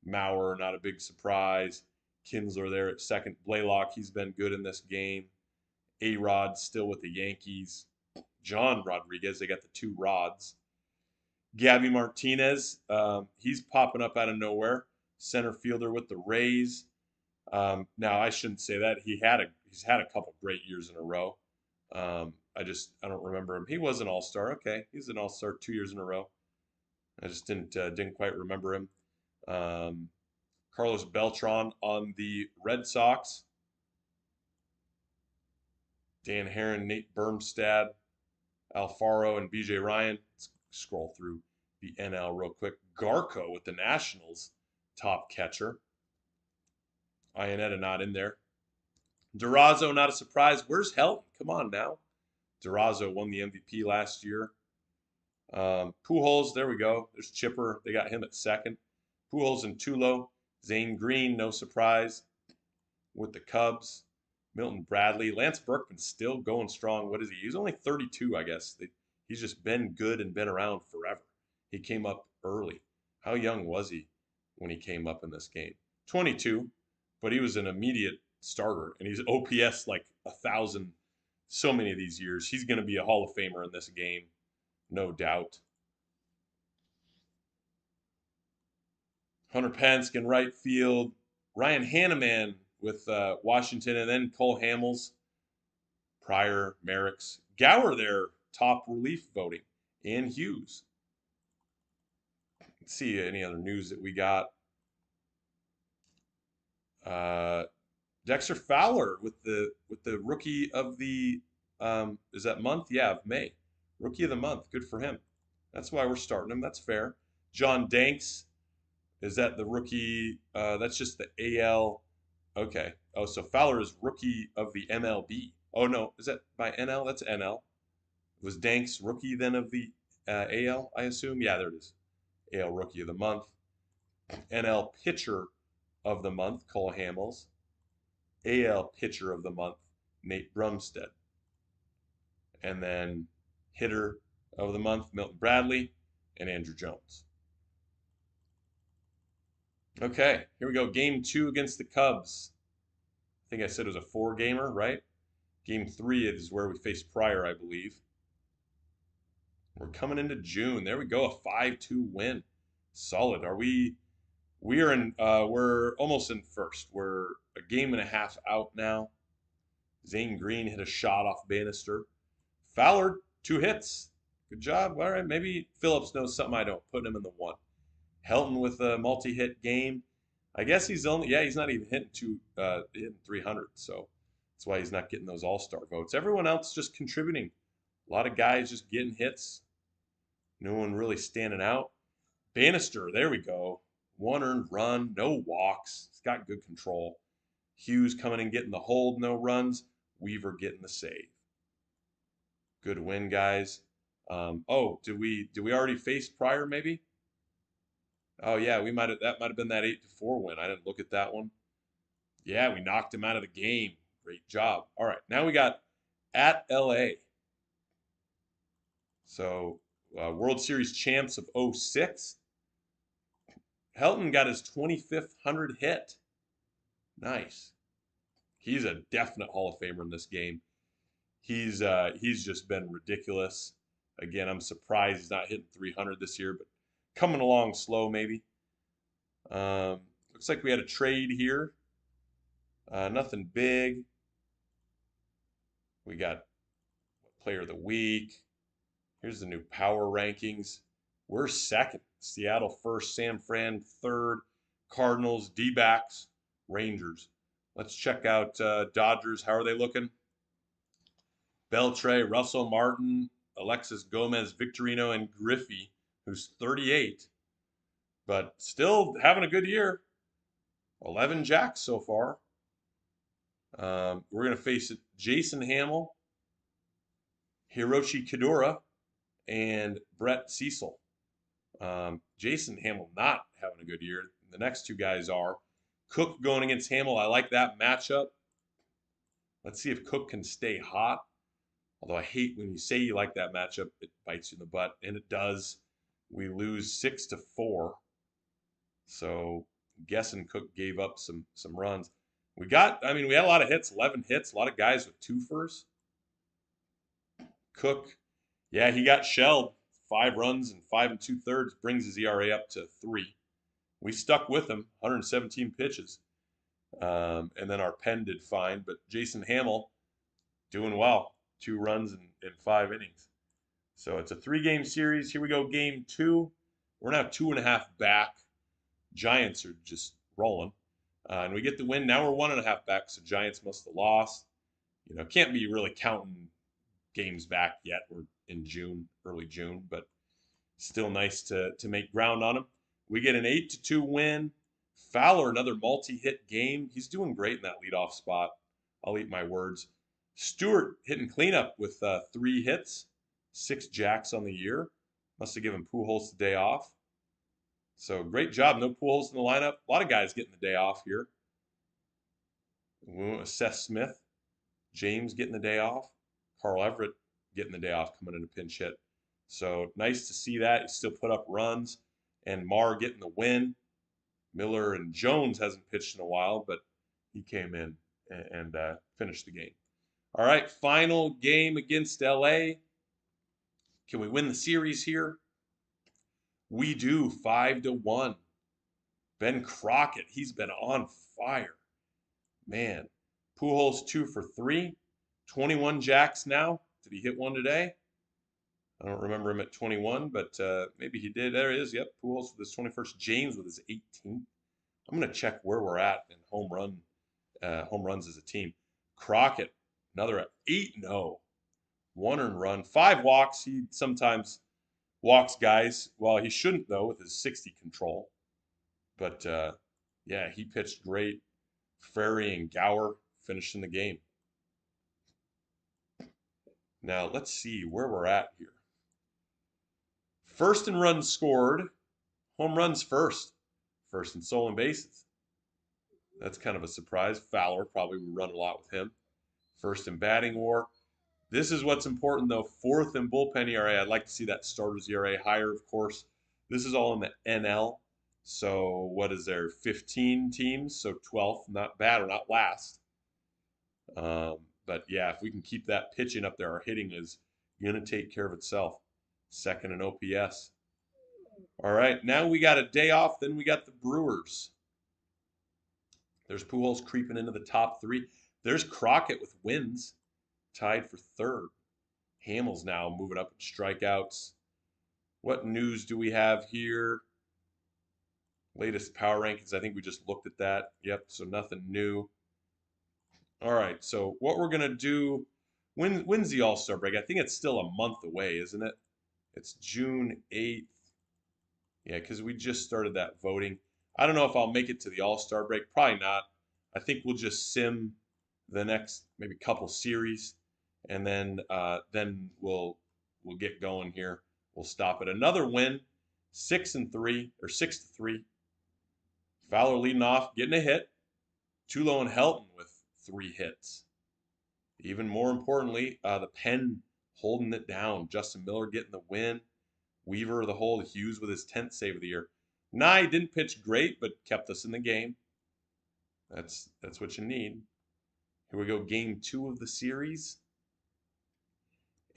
Speaker 1: Mauer, not a big surprise. Kinsler there at second. Blaylock, he's been good in this game. A-Rod still with the Yankees. John Rodriguez, they got the 2 Rods. Gabby Martinez, he's popping up out of nowhere. Center fielder with the Rays. Now I shouldn't say that. He's had a couple great years in a row. I don't remember him. He was an all-star. Okay, he's an all-star 2 years in a row. I just didn't quite remember him. Carlos Beltran on the Red Sox. Dan Herron, Nate Bermstad, Alfaro, and BJ Ryan. Let's scroll through the NL real quick. Garco with the Nationals, top catcher. Iannetta not in there. Durazo, not a surprise. Where's Helton? Come on now. Durazo won the MVP last year. Pujols, there we go. There's Chipper. They got him at second. Pujols and Tulo. Zane Green, no surprise, with the Cubs. Milton Bradley. Lance Berkman's still going strong. What is he? He's only 32, I guess. He's just been good and been around forever. He came up early. How young was he when he came up in this game? 22, but he was an immediate starter, and he's OPS like 1,000 so many of these years. He's going to be a Hall of Famer in this game, no doubt. Hunter Penske in right field. Ryan Hanneman with Washington, and then Cole Hamels, Pryor, Merricks. Gower there, top relief voting, and Hughes. Let's see any other news that we got. Dexter Fowler with the rookie of the is that month? Yeah, of May. Rookie of the month. Good for him. That's why we're starting him. That's fair. John Danks Is that the rookie? That's just the AL. Okay. Oh, so Fowler is rookie of the MLB. Oh no, is that by NL? That's NL. Was Danks rookie then of the AL? I assume. Yeah, there it is. AL rookie of the month. NL pitcher of the month, Cole Hamels. AL pitcher of the month, Nate Brumstead. And then hitter of the month, Milton Bradley and Andrew Jones. Okay, here we go. Game 2 against the Cubs. I think I said it was a 4-gamer, right? Game 3 is where we faced Pryor, I believe. We're coming into June. There we go, a 5-2 win. Solid. We're almost in first. We're a game and a half out now. Zane Green hit a shot off Bannister. Fowler, 2 hits. Good job. All right, maybe Phillips knows something I don't. Putting him in the 1. Helton with a multi-hit game. I guess he's not even hitting 300, so that's why he's not getting those all-star votes. Everyone else just contributing. A lot of guys just getting hits. No one really standing out. Bannister, there we go. 1 earned run, no walks. He's got good control. Hughes coming and getting the hold, no runs. Weaver getting the save. Good win, guys. Oh, did we already face Pryor maybe? Oh yeah, that might have been that 8-4 win. I didn't look at that one. Yeah, we knocked him out of the game. Great job. All right, now we got at LA. So World Series champs of '06. Helton got his 25th 100 hit. Nice. He's a definite Hall of Famer in this game. He's just been ridiculous. Again, I'm surprised he's not hitting 300 this year, but coming along slow maybe. Looks like we had a trade here. Nothing big. We got Player of the Week. Here's the new power rankings. We're second. Seattle first, San Fran third, Cardinals, D-backs, Rangers. Let's check out Dodgers. How are they looking? Beltre, Russell Martin, Alexis Gomez, Victorino, and Griffey, who's 38, but still having a good year. 11 jacks so far. We're going to face Jason Hamill, Hiroshi Kidora, and Brett Cecil. Jason Hamill not having a good year. The next 2 guys are. Cook going against Hamill. I like that matchup. Let's see if Cook can stay hot. Although I hate when you say you like that matchup, it bites you in the butt, and it does. We lose 6-4. So I'm guessing Cook gave up some runs. We had a lot of hits, 11 hits, a lot of guys with 2-fers. Cook, yeah, he got shelled. 5 runs and 5 2/3 brings his ERA up to 3. We stuck with him, 117 pitches. And then our pen did fine, but Jason Hamill doing well. 2 runs in 5 innings. So it's a 3-game series. Here we go, game 2. We're now 2.5 back. Giants are just rolling. And we get the win. Now we're 1.5 back, so Giants must have lost. Can't be really counting games back yet. We're in June, early June, but still nice to make ground on them. We get an 8-2 win. Fowler, another multi-hit game. He's doing great in that leadoff spot. I'll eat my words. Stewart hitting cleanup with 3 hits, 6 jacks on the year. Must have given Pujols the day off. So great job. No Pujols in the lineup. A lot of guys getting the day off here. Seth Smith, James getting the day off. Carl Everett getting the day off, coming in a pinch hit. So nice to see that. He still put up runs. And Marr getting the win. Miller and Jones hasn't pitched in a while, but he came in and finished the game. All right, final game against LA. Can we win the series here? We do, 5-1. Ben Crockett, he's been on fire. Man, Pujols 2 for 3, 21 jacks now. Did he hit one today? I don't remember him at 21, but maybe he did. There he is. Yep, Pujols with his 21st. James with his 18th. I'm going to check where we're at in home runs as a team. Crockett, another 8-0. 1 earned run, 5 walks. He sometimes walks guys. Well, he shouldn't, though, with his 60 control. But yeah, he pitched great. Frary and Gower finishing the game. Now let's see where we're at here. First in runs scored, home runs first. First in stolen bases. That's kind of a surprise. Fowler probably would run a lot with him. First in batting war. This is what's important though. Fourth in bullpen ERA. I'd like to see that starter's ERA higher, of course. This is all in the NL. So what is there? 15 teams. So 12th, not bad or not last. But yeah, if we can keep that pitching up there, our hitting is gonna take care of itself. Second in OPS. All right, now we got a day off. Then we got the Brewers. There's Pujols creeping into the top three. There's Crockett with wins, tied for third. Hamels now moving up in strikeouts. What news do we have here? Latest power rankings. I think we just looked at that. Yep, so nothing new. All right, so what we're gonna do, when's the All-Star break? I think it's still a month away, isn't it? It's June 8th. Yeah, because we just started that voting. I don't know if I'll make it to the All-Star break. Probably not. I think we'll just sim the next maybe couple series, and then we'll get going here. We'll stop at another win, 6-3 or 6-3. Fowler leading off, getting a hit. Tulo and Helton with 3 hits. Even more importantly, the pen holding it down. Justin Miller getting the win. Weaver the hold. Hughes with his 10th save of the year. Nye didn't pitch great, but kept us in the game. That's what you need. Here we go, game 2 of the series.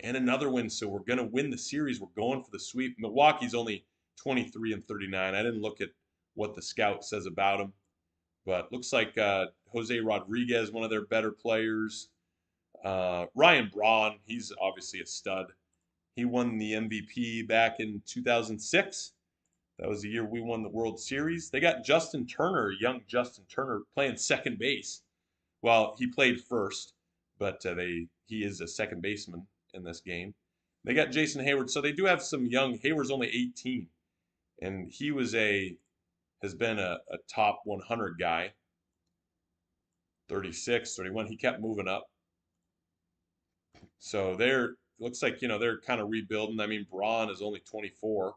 Speaker 1: And another win, so we're going to win the series. We're going for the sweep. Milwaukee's only 23-39. I didn't look at what the scout says about him, but looks like Jose Rodriguez, one of their better players. Ryan Braun, he's obviously a stud. He won the MVP back in 2006. That was the year we won the World Series. They got Justin Turner, young Justin Turner, playing second base. Well, he played first, but he is a second baseman in this game. They got Jason Hayward, so they do have some young. Hayward's only 18, and he has been a top 100 guy. 36, 31. He kept moving up. So looks like they're kind of rebuilding. I mean, Braun is only 24.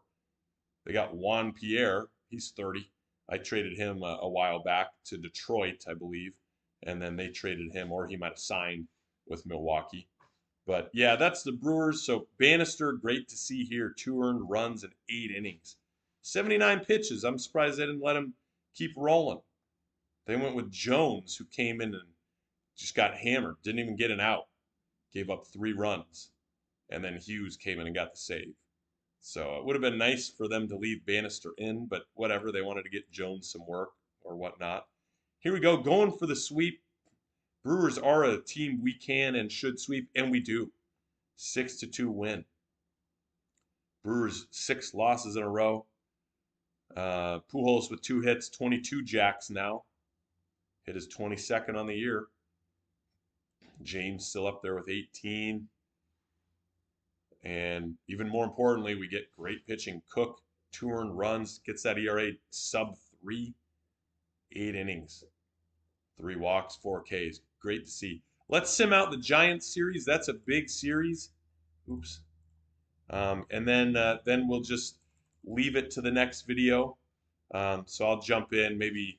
Speaker 1: They got Juan Pierre. He's 30. I traded him a while back to Detroit, I believe, and then they traded him, or he might have signed with Milwaukee. But yeah, that's the Brewers. So Bannister, great to see here. 2 earned runs in 8 innings. 79 pitches. I'm surprised they didn't let him keep rolling. They went with Jones, who came in and just got hammered. Didn't even get an out. Gave up 3 runs. And then Hughes came in and got the save. So it would have been nice for them to leave Bannister in, but whatever. They wanted to get Jones some work or whatnot. Here we go, going for the sweep. Brewers are a team we can and should sweep, and we do. 6-2 win. Brewers 6 losses in a row. Pujols with 2 hits, 22 jacks now. Hit his 22nd on the year. James still up there with 18. And even more importantly, we get great pitching. Cook, 2 earned runs, gets that ERA sub 3, 8 innings, 3 walks, 4 Ks. Great to see. Let's sim out the Giants series. That's a big series. Oops. And then we'll just leave it to the next video. So I'll jump in maybe,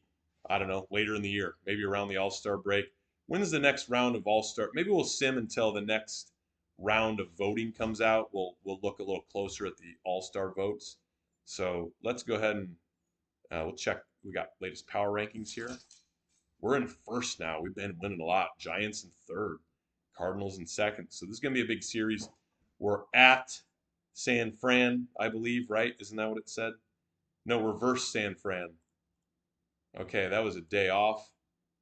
Speaker 1: I don't know, later in the year, maybe around the All-Star break. When's the next round of All-Star? Maybe we'll sim until the next round of voting comes out. We'll look a little closer at the All-Star votes. So let's go ahead and we'll check. We got latest power rankings here. We're in first now. We've been winning a lot. Giants in third, Cardinals in second. So this is going to be a big series. We're at San Fran, I believe, right? Isn't that what it said? No, reverse San Fran. Okay, that was a day off.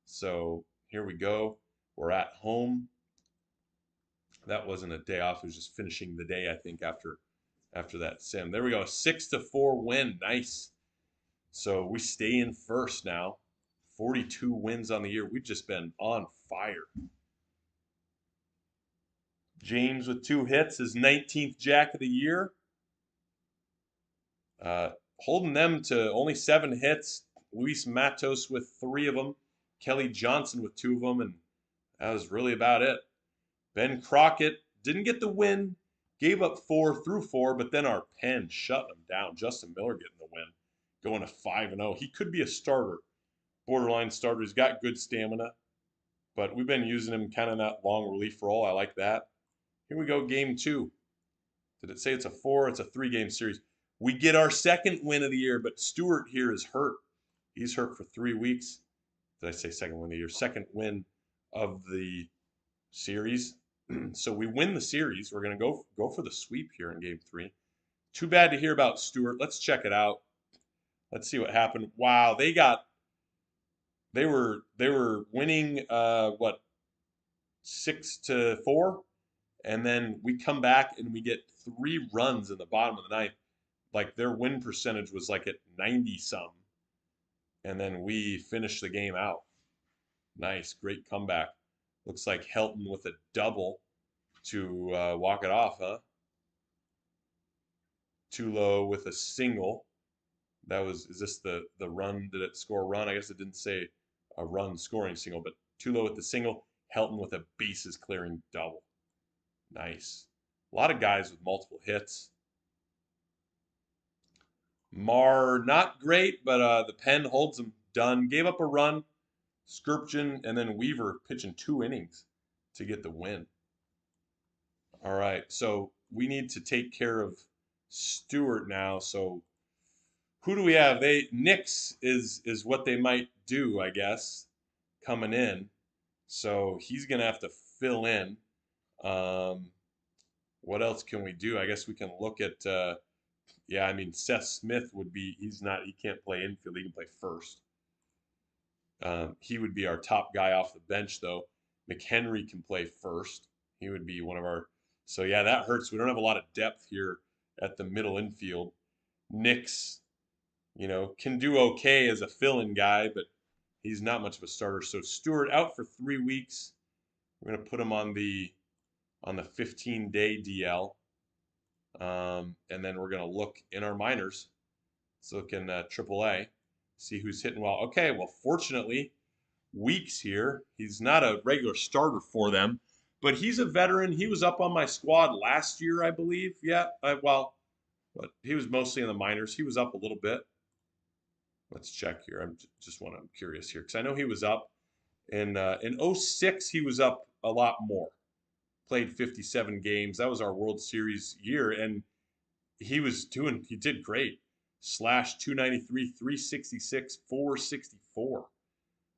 Speaker 1: So here we go. We're at home. That wasn't a day off. It was just finishing the day, I think, after that sim. There we go. 6-4 win. Nice. So we stay in first now. 42 wins on the year. We've just been on fire. James with 2 hits, his 19th jack of the year. Holding them to only 7 hits. Luis Matos with 3 of them, Kelly Johnson with 2 of them, and that was really about it. Ben Crockett didn't get the win, gave up 4 through 4, but then our pen shut him down. Justin Miller getting the win, going to 5-0. He could be a starter, borderline starter. He's got good stamina, but we've been using him kind of in that long relief role. I like that. Here we go, game 2. Did it say it's a 4? It's a 3-game series. We get our second win of the year, but Stewart here is hurt. He's hurt for 3 weeks. Did I say second win of the year? Second win of the series. So we win the series. We're going to go for the sweep here in game 3. Too bad to hear about Stewart. Let's check it out. Let's see what happened. Wow, they were winning what, 6-4, and then we come back and we get 3 runs in the bottom of the ninth. Like their win percentage was like at 90 some, and then we finished the game out. Nice, great comeback. Looks like Helton with a double to walk it off, huh? Tulo with a single. That was, is this the run? Did it score a run? I guess it didn't say a run scoring single, but Tulo with the single, Helton with a bases clearing double. Nice. A lot of guys with multiple hits. Marr, not great, but the pen holds him done. Gave up a run. Skurpjan and then Weaver pitching 2 innings to get the win. All right, so we need to take care of Stewart now. So who do we have? Nix is what they might do, I guess, coming in. So he's gonna have to fill in. What else can we do? I guess we can look at yeah, I mean Seth Smith would be, he can't play infield, he can play first. He would be our top guy off the bench though. McHenry can play first. He would be one of our, so yeah, that hurts. We don't have a lot of depth here at the middle infield. Nix, can do okay as a fill-in guy, but he's not much of a starter. So Stewart out for 3 weeks. We're gonna put him on the 15-day DL. And then we're gonna look in our minors. Let's look in AAA, see who's hitting well. Okay, well, fortunately, Weeks here. He's not a regular starter for them, but he's a veteran. He was up on my squad last year, I believe. Yeah, but he was mostly in the minors. He was up a little bit. Let's check here. I'm curious here because I know he was up in 06. He was up a lot more. Played 57 games. That was our World Series year, and he did great. Slash 293, 366, 464.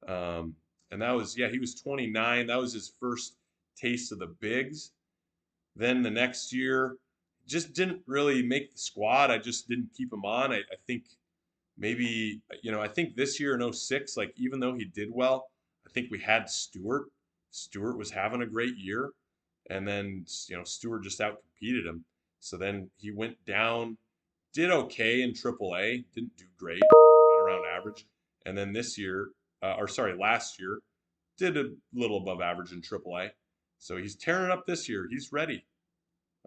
Speaker 1: And that was, yeah, he was 29. That was his first taste of the bigs. Then the next year, just didn't really make the squad. I just didn't keep him on. I think maybe, I think this year in 06, like even though he did well, I think we had Stewart. Stewart was having a great year. And then, Stewart just outcompeted him. So then he went down, did okay in AAA, didn't do great, right around average. And then last year, did a little above average in AAA. So he's tearing it up this year. He's ready.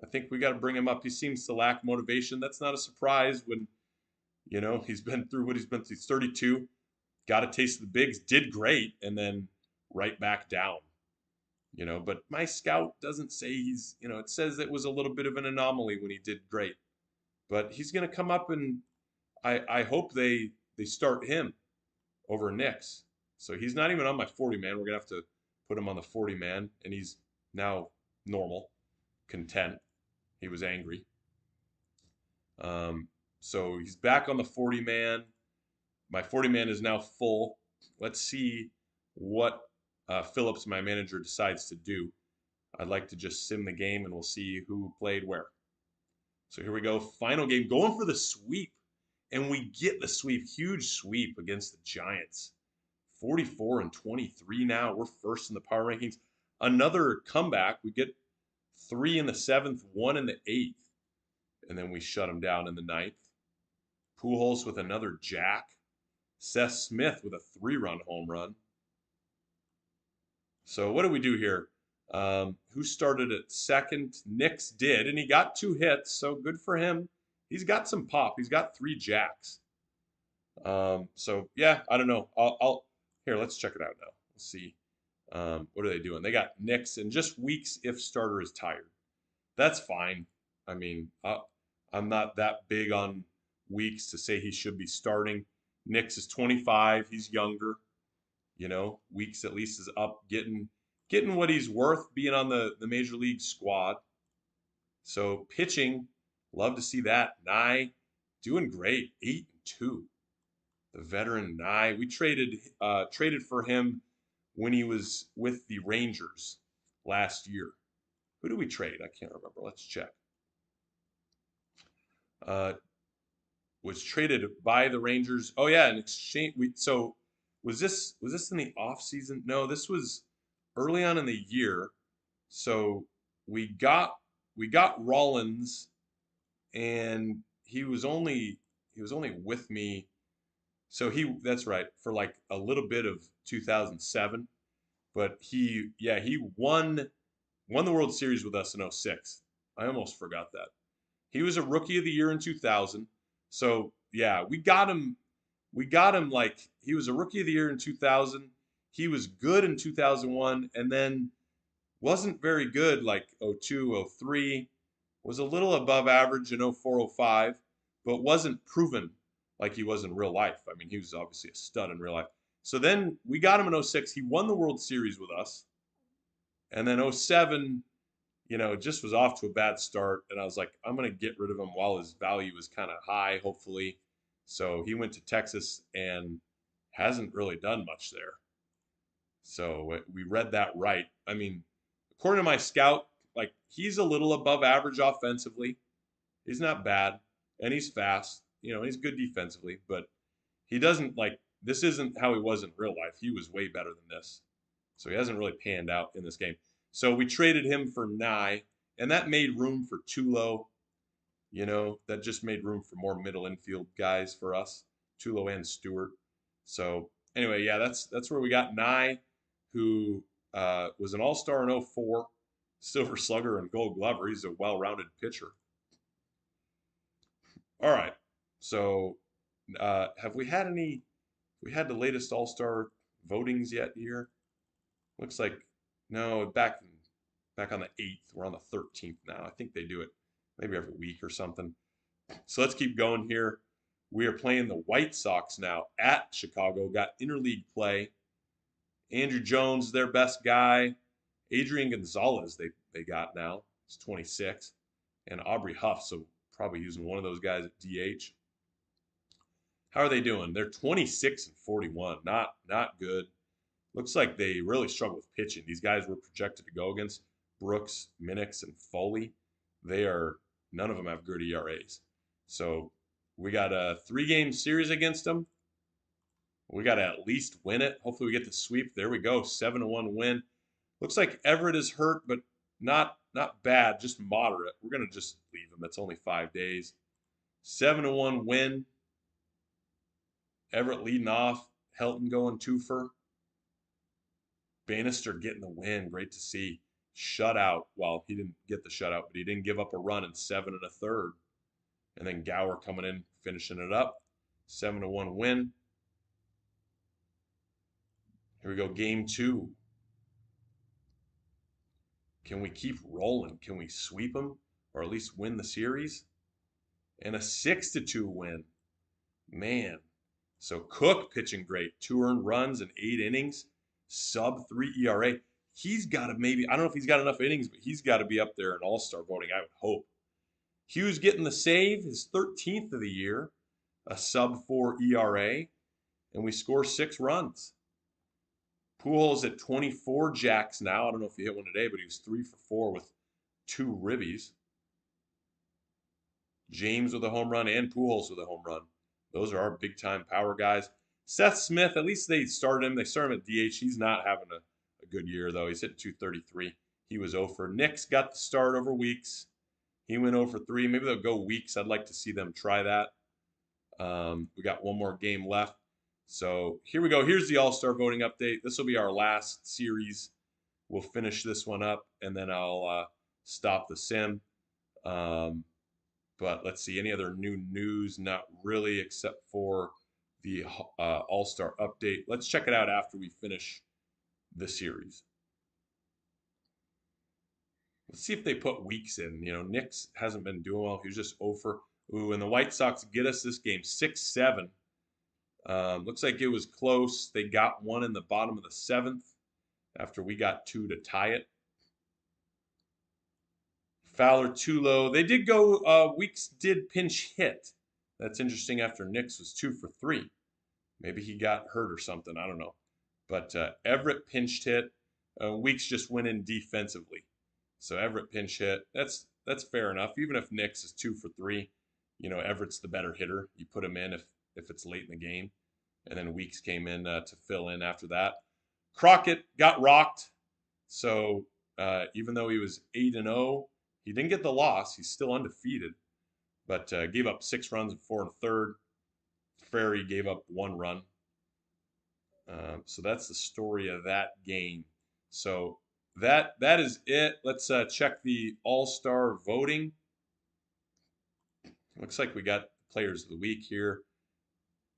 Speaker 1: I think we got to bring him up. He seems to lack motivation. That's not a surprise when, he's been through what he's been through. He's 32, got a taste of the bigs, did great, and then right back down. But my scout doesn't say he's, it says it was a little bit of an anomaly when he did great. But he's going to come up, and I hope they start him over Nix. So he's not even on my 40-man. We're going to have to put him on the 40-man, and he's now normal, content. He was angry. So he's back on the 40-man. My 40-man is now full. Let's see what Phillips, my manager, decides to do. I'd like to just sim the game, and we'll see who played where. So here we go. Final game. Going for the sweep. And we get the sweep. Huge sweep against the Giants. 44-23 now. We're first in the power rankings. Another comeback. We get 3 in the 7th, 1 in the 8th. And then we shut them down in the 9th. Pujols with another jack. Seth Smith with a 3-run home run. So what do we do here? Who started at second? Nix did, and he got 2 hits, so good for him. He's got some pop. He's got 3 jacks. So yeah, I don't know. I'll here. Let's check it out now. Let's see. What are they doing? They got Knicks and just weeks if starter is tired. That's fine. I mean, I'm not that big on weeks to say he should be starting. Knicks is 25. He's younger. Weeks at least is up, getting what he's worth being on the major league squad. So pitching, love to see that. Nye doing great, 8-2. The veteran Nye. We traded for him when he was with the Rangers last year. Who did we trade? I can't remember. Let's check. Uh, was traded by the Rangers. Oh yeah, in exchange. So was this in the off season? No, this was early on in the year. So we got we got Rollins, and he was only with me. So that's right, for like a little bit of 2007, but he won the World Series with us in '06. I almost forgot that. He was a rookie of the year in 2000. So, yeah, we got him. We got him like he was a rookie of the year in 2000. He was good in 2001 and then wasn't very good like '02, '03. Was a little above average in '04, '05, but wasn't proven like he was in real life. I mean, he was obviously a stud in real life. So then we got him in '06. He won the World Series with us. And then '07, just was off to a bad start. And I was like, I'm going to get rid of him while his value is kind of high, hopefully. So he went to Texas and hasn't really done much there. So we read that right. I mean, according to my scout, like he's a little above average offensively. He's not bad, and he's fast. He's good defensively, but he doesn't like this isn't how he was in real life. He was way better than this. So he hasn't really panned out in this game. So we traded him for Nye, and that made room for Tulo. That just made room for more middle infield guys for us, Tulo and Stewart. So anyway, yeah, that's where we got Nye, who was an All-Star in '04, Silver Slugger and Gold Glover. He's a well-rounded pitcher. All right, so have we had any? We had the latest All-Star votings yet here? Looks like no, back on the 8th. We're on the 13th now. I think they do it maybe every week or something. So let's keep going here. We are playing the White Sox now at Chicago. Got interleague play. Andrew Jones, their best guy. Adrian Gonzalez, they got now. He's 26. And Aubrey Huff, so probably using one of those guys at DH. How are they doing? They're 26 and 41. Not good. Looks like they really struggle with pitching. These guys were projected to go against Brooks, Minix, and Foley. None of them have good ERAs. So we got a 3-game series against them. We got to at least win it. Hopefully we get the sweep. There we go, 7-1 win. Looks like Everett is hurt, but not bad, just moderate. We're gonna just leave him. It's only 5 days. 7-1 win. Everett leading off. Helton going twofer. Bannister getting the win. Great to see. Shutout. Well, he didn't get the shutout, but he didn't give up a run in 7 1/3. And then Gower coming in, finishing it up. 7-1 win. Here we go, game 2. Can we keep rolling? Can we sweep them or at least win the series? And a 6-2 win. Man. So Cook pitching great. 2 earned runs in 8 innings. Sub 3 ERA. He's got to maybe, I don't know if he's got enough innings, but he's got to be up there in All-Star voting, I would hope. Hughes getting the save, his 13th of the year, a sub 4 ERA, and we score 6 runs. Pujols at 24 jacks now. I don't know if he hit one today, but he was 3 for 4 with 2 ribbies. James with a home run and Pujols with a home run. Those are our big time power guys. Seth Smith, at least they started him. They started him at DH. He's not having a good year, though. He's hitting 233. He was 0 for. Nick's got the start over Weeks. He went 0 for 3. Maybe they'll go Weeks. I'd like to see them try that. We got one more game left. So here we go. Here's the All-Star voting update. This will be our last series. We'll finish this one up, and then I'll stop the sim. But let's see. Any other new news? Not really, except for the All-Star update. Let's check it out after we finish the series. Let's see if they put Weeks in. You know, Knicks hasn't been doing well. He was just over. Ooh, and the White Sox get us this game 6-7. Looks like it was close. They got one in the bottom of the 7th after we got 2 to tie it. Fowler too low. They did go. Weeks did pinch hit. That's interesting. After Knicks was 2 for 3. Maybe he got hurt or something. I don't know. But Everett pinched hit. Weeks just went in defensively. So Everett pinch hit. That's fair enough. Even if Knicks is 2 for 3, you know, Everett's the better hitter. You put him in if it's late in the game. And then Weeks came in to fill in after that. Crockett got rocked. So even though he was 8-0, he didn't get the loss. He's still undefeated. But gave up 6 runs in 4 1/3. Ferry gave up 1 run. So that's the story of that game. So that is it. Let's check the All-Star voting. Looks like we got Players of the Week here.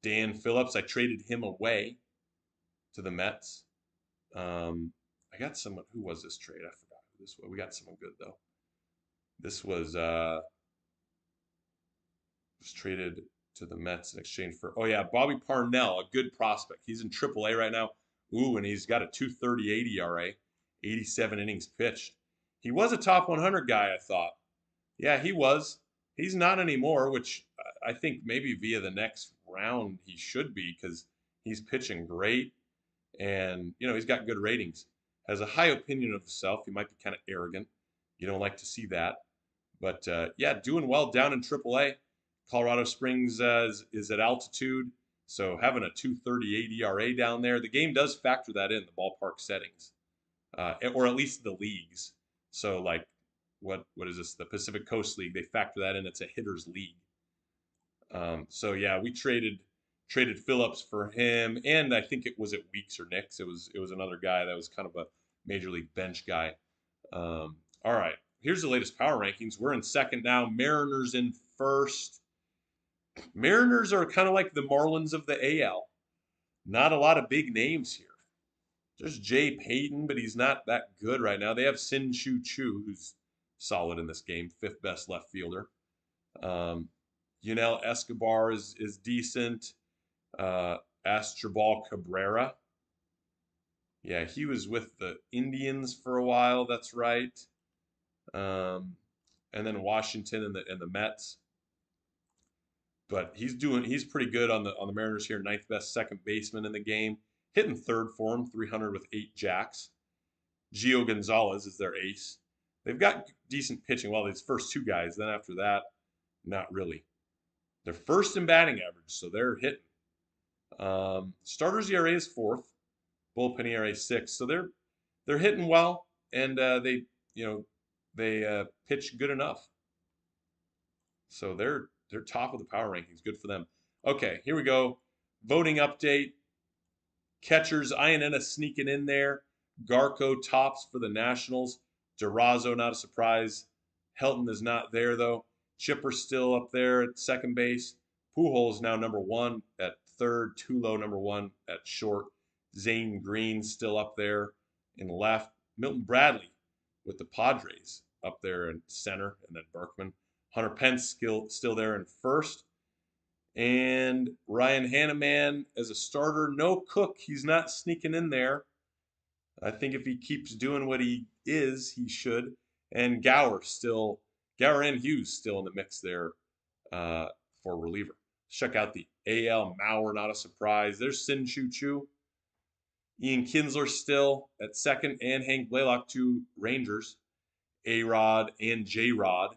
Speaker 1: Dan Phillips, I traded him away to the Mets. I got someone. Who was this trade? I forgot who this was. We got someone good though. This was traded to the Mets in exchange for, oh yeah, Bobby Parnell, a good prospect. He's in AAA right now. Ooh, and he's got a 2.38 ERA, 87 innings pitched. He was a top 100 guy, I thought. Yeah, he was. He's not anymore, which I think maybe via the next round he should be because he's pitching great and, you know, he's got good ratings. Has a high opinion of himself. He might be kind of arrogant. You don't like to see that. But, yeah, doing well down in AAA. Colorado Springs is at altitude, so having a 2.38 ERA down there, the game does factor that in, the ballpark settings, or at least the leagues. So like, what is this? The Pacific Coast League, they factor that in. It's a hitters league. So yeah, we traded Phillips for him, and I think it was at Weeks or Knicks. It was another guy that was kind of a major league bench guy. All right, here's the latest power rankings. We're in second now. Mariners in first. Mariners are kind of like the Marlins of the AL. Not a lot of big names here. There's Jay Payton, but he's not that good right now. They have Sin-Chu Chu, who's solid in this game, 5th best left fielder. Yunel Escobar is decent. Astrobal Cabrera. Yeah, he was with the Indians for a while. That's right. And then Washington and the Mets. But he's pretty good on the Mariners here. 9th best second baseman in the game. Hitting third for him, 300 with 8 jacks. Gio Gonzalez is their ace. They've got decent pitching. Well, these first 2 guys. Then after that, not really. They're first in batting average, so they're hitting. Starters ERA is 4th. Bullpen ERA is 6th. So they're hitting well, and they pitch good enough. So they're top of the power rankings. Good for them. Okay, here we go. Voting update. Catchers, Iannetta sneaking in there. Garco tops for the Nationals. Durazo, not a surprise. Helton is not there, though. Chipper's still up there at second base. Pujols now number 1 at third. Tulo number 1 at short. Zane Green still up there in left. Milton Bradley with the Padres up there in center, and then Berkman. Hunter Pence still there in first. And Ryan Hanneman as a starter. No Cook. He's not sneaking in there. I think if he keeps doing what he is, he should. And Gower and Hughes still in the mix there for reliever. Check out the AL. Mauer, not a surprise. There's Sin-Chu Chu. Ian Kinsler still at second, and Hank Blaylock, 2 Rangers. A-Rod and J-Rod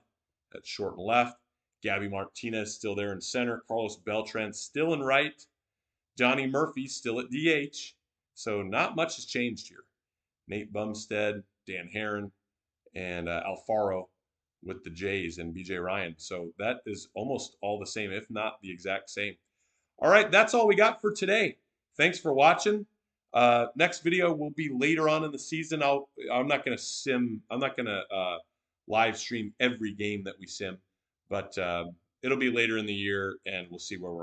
Speaker 1: at short and left. Gabby Martinez still there in center. Carlos Beltran still in right. Donnie Murphy still at DH. So not much has changed here. Nate Bumstead, Dan Herron, and Alfaro with the Jays and BJ Ryan. So that is almost all the same, if not the exact same. All right, that's all we got for today. Thanks for watching. Next video will be later on in the season. I'm not going to live stream every game that we sim, but it'll be later in the year, and we'll see where we're at.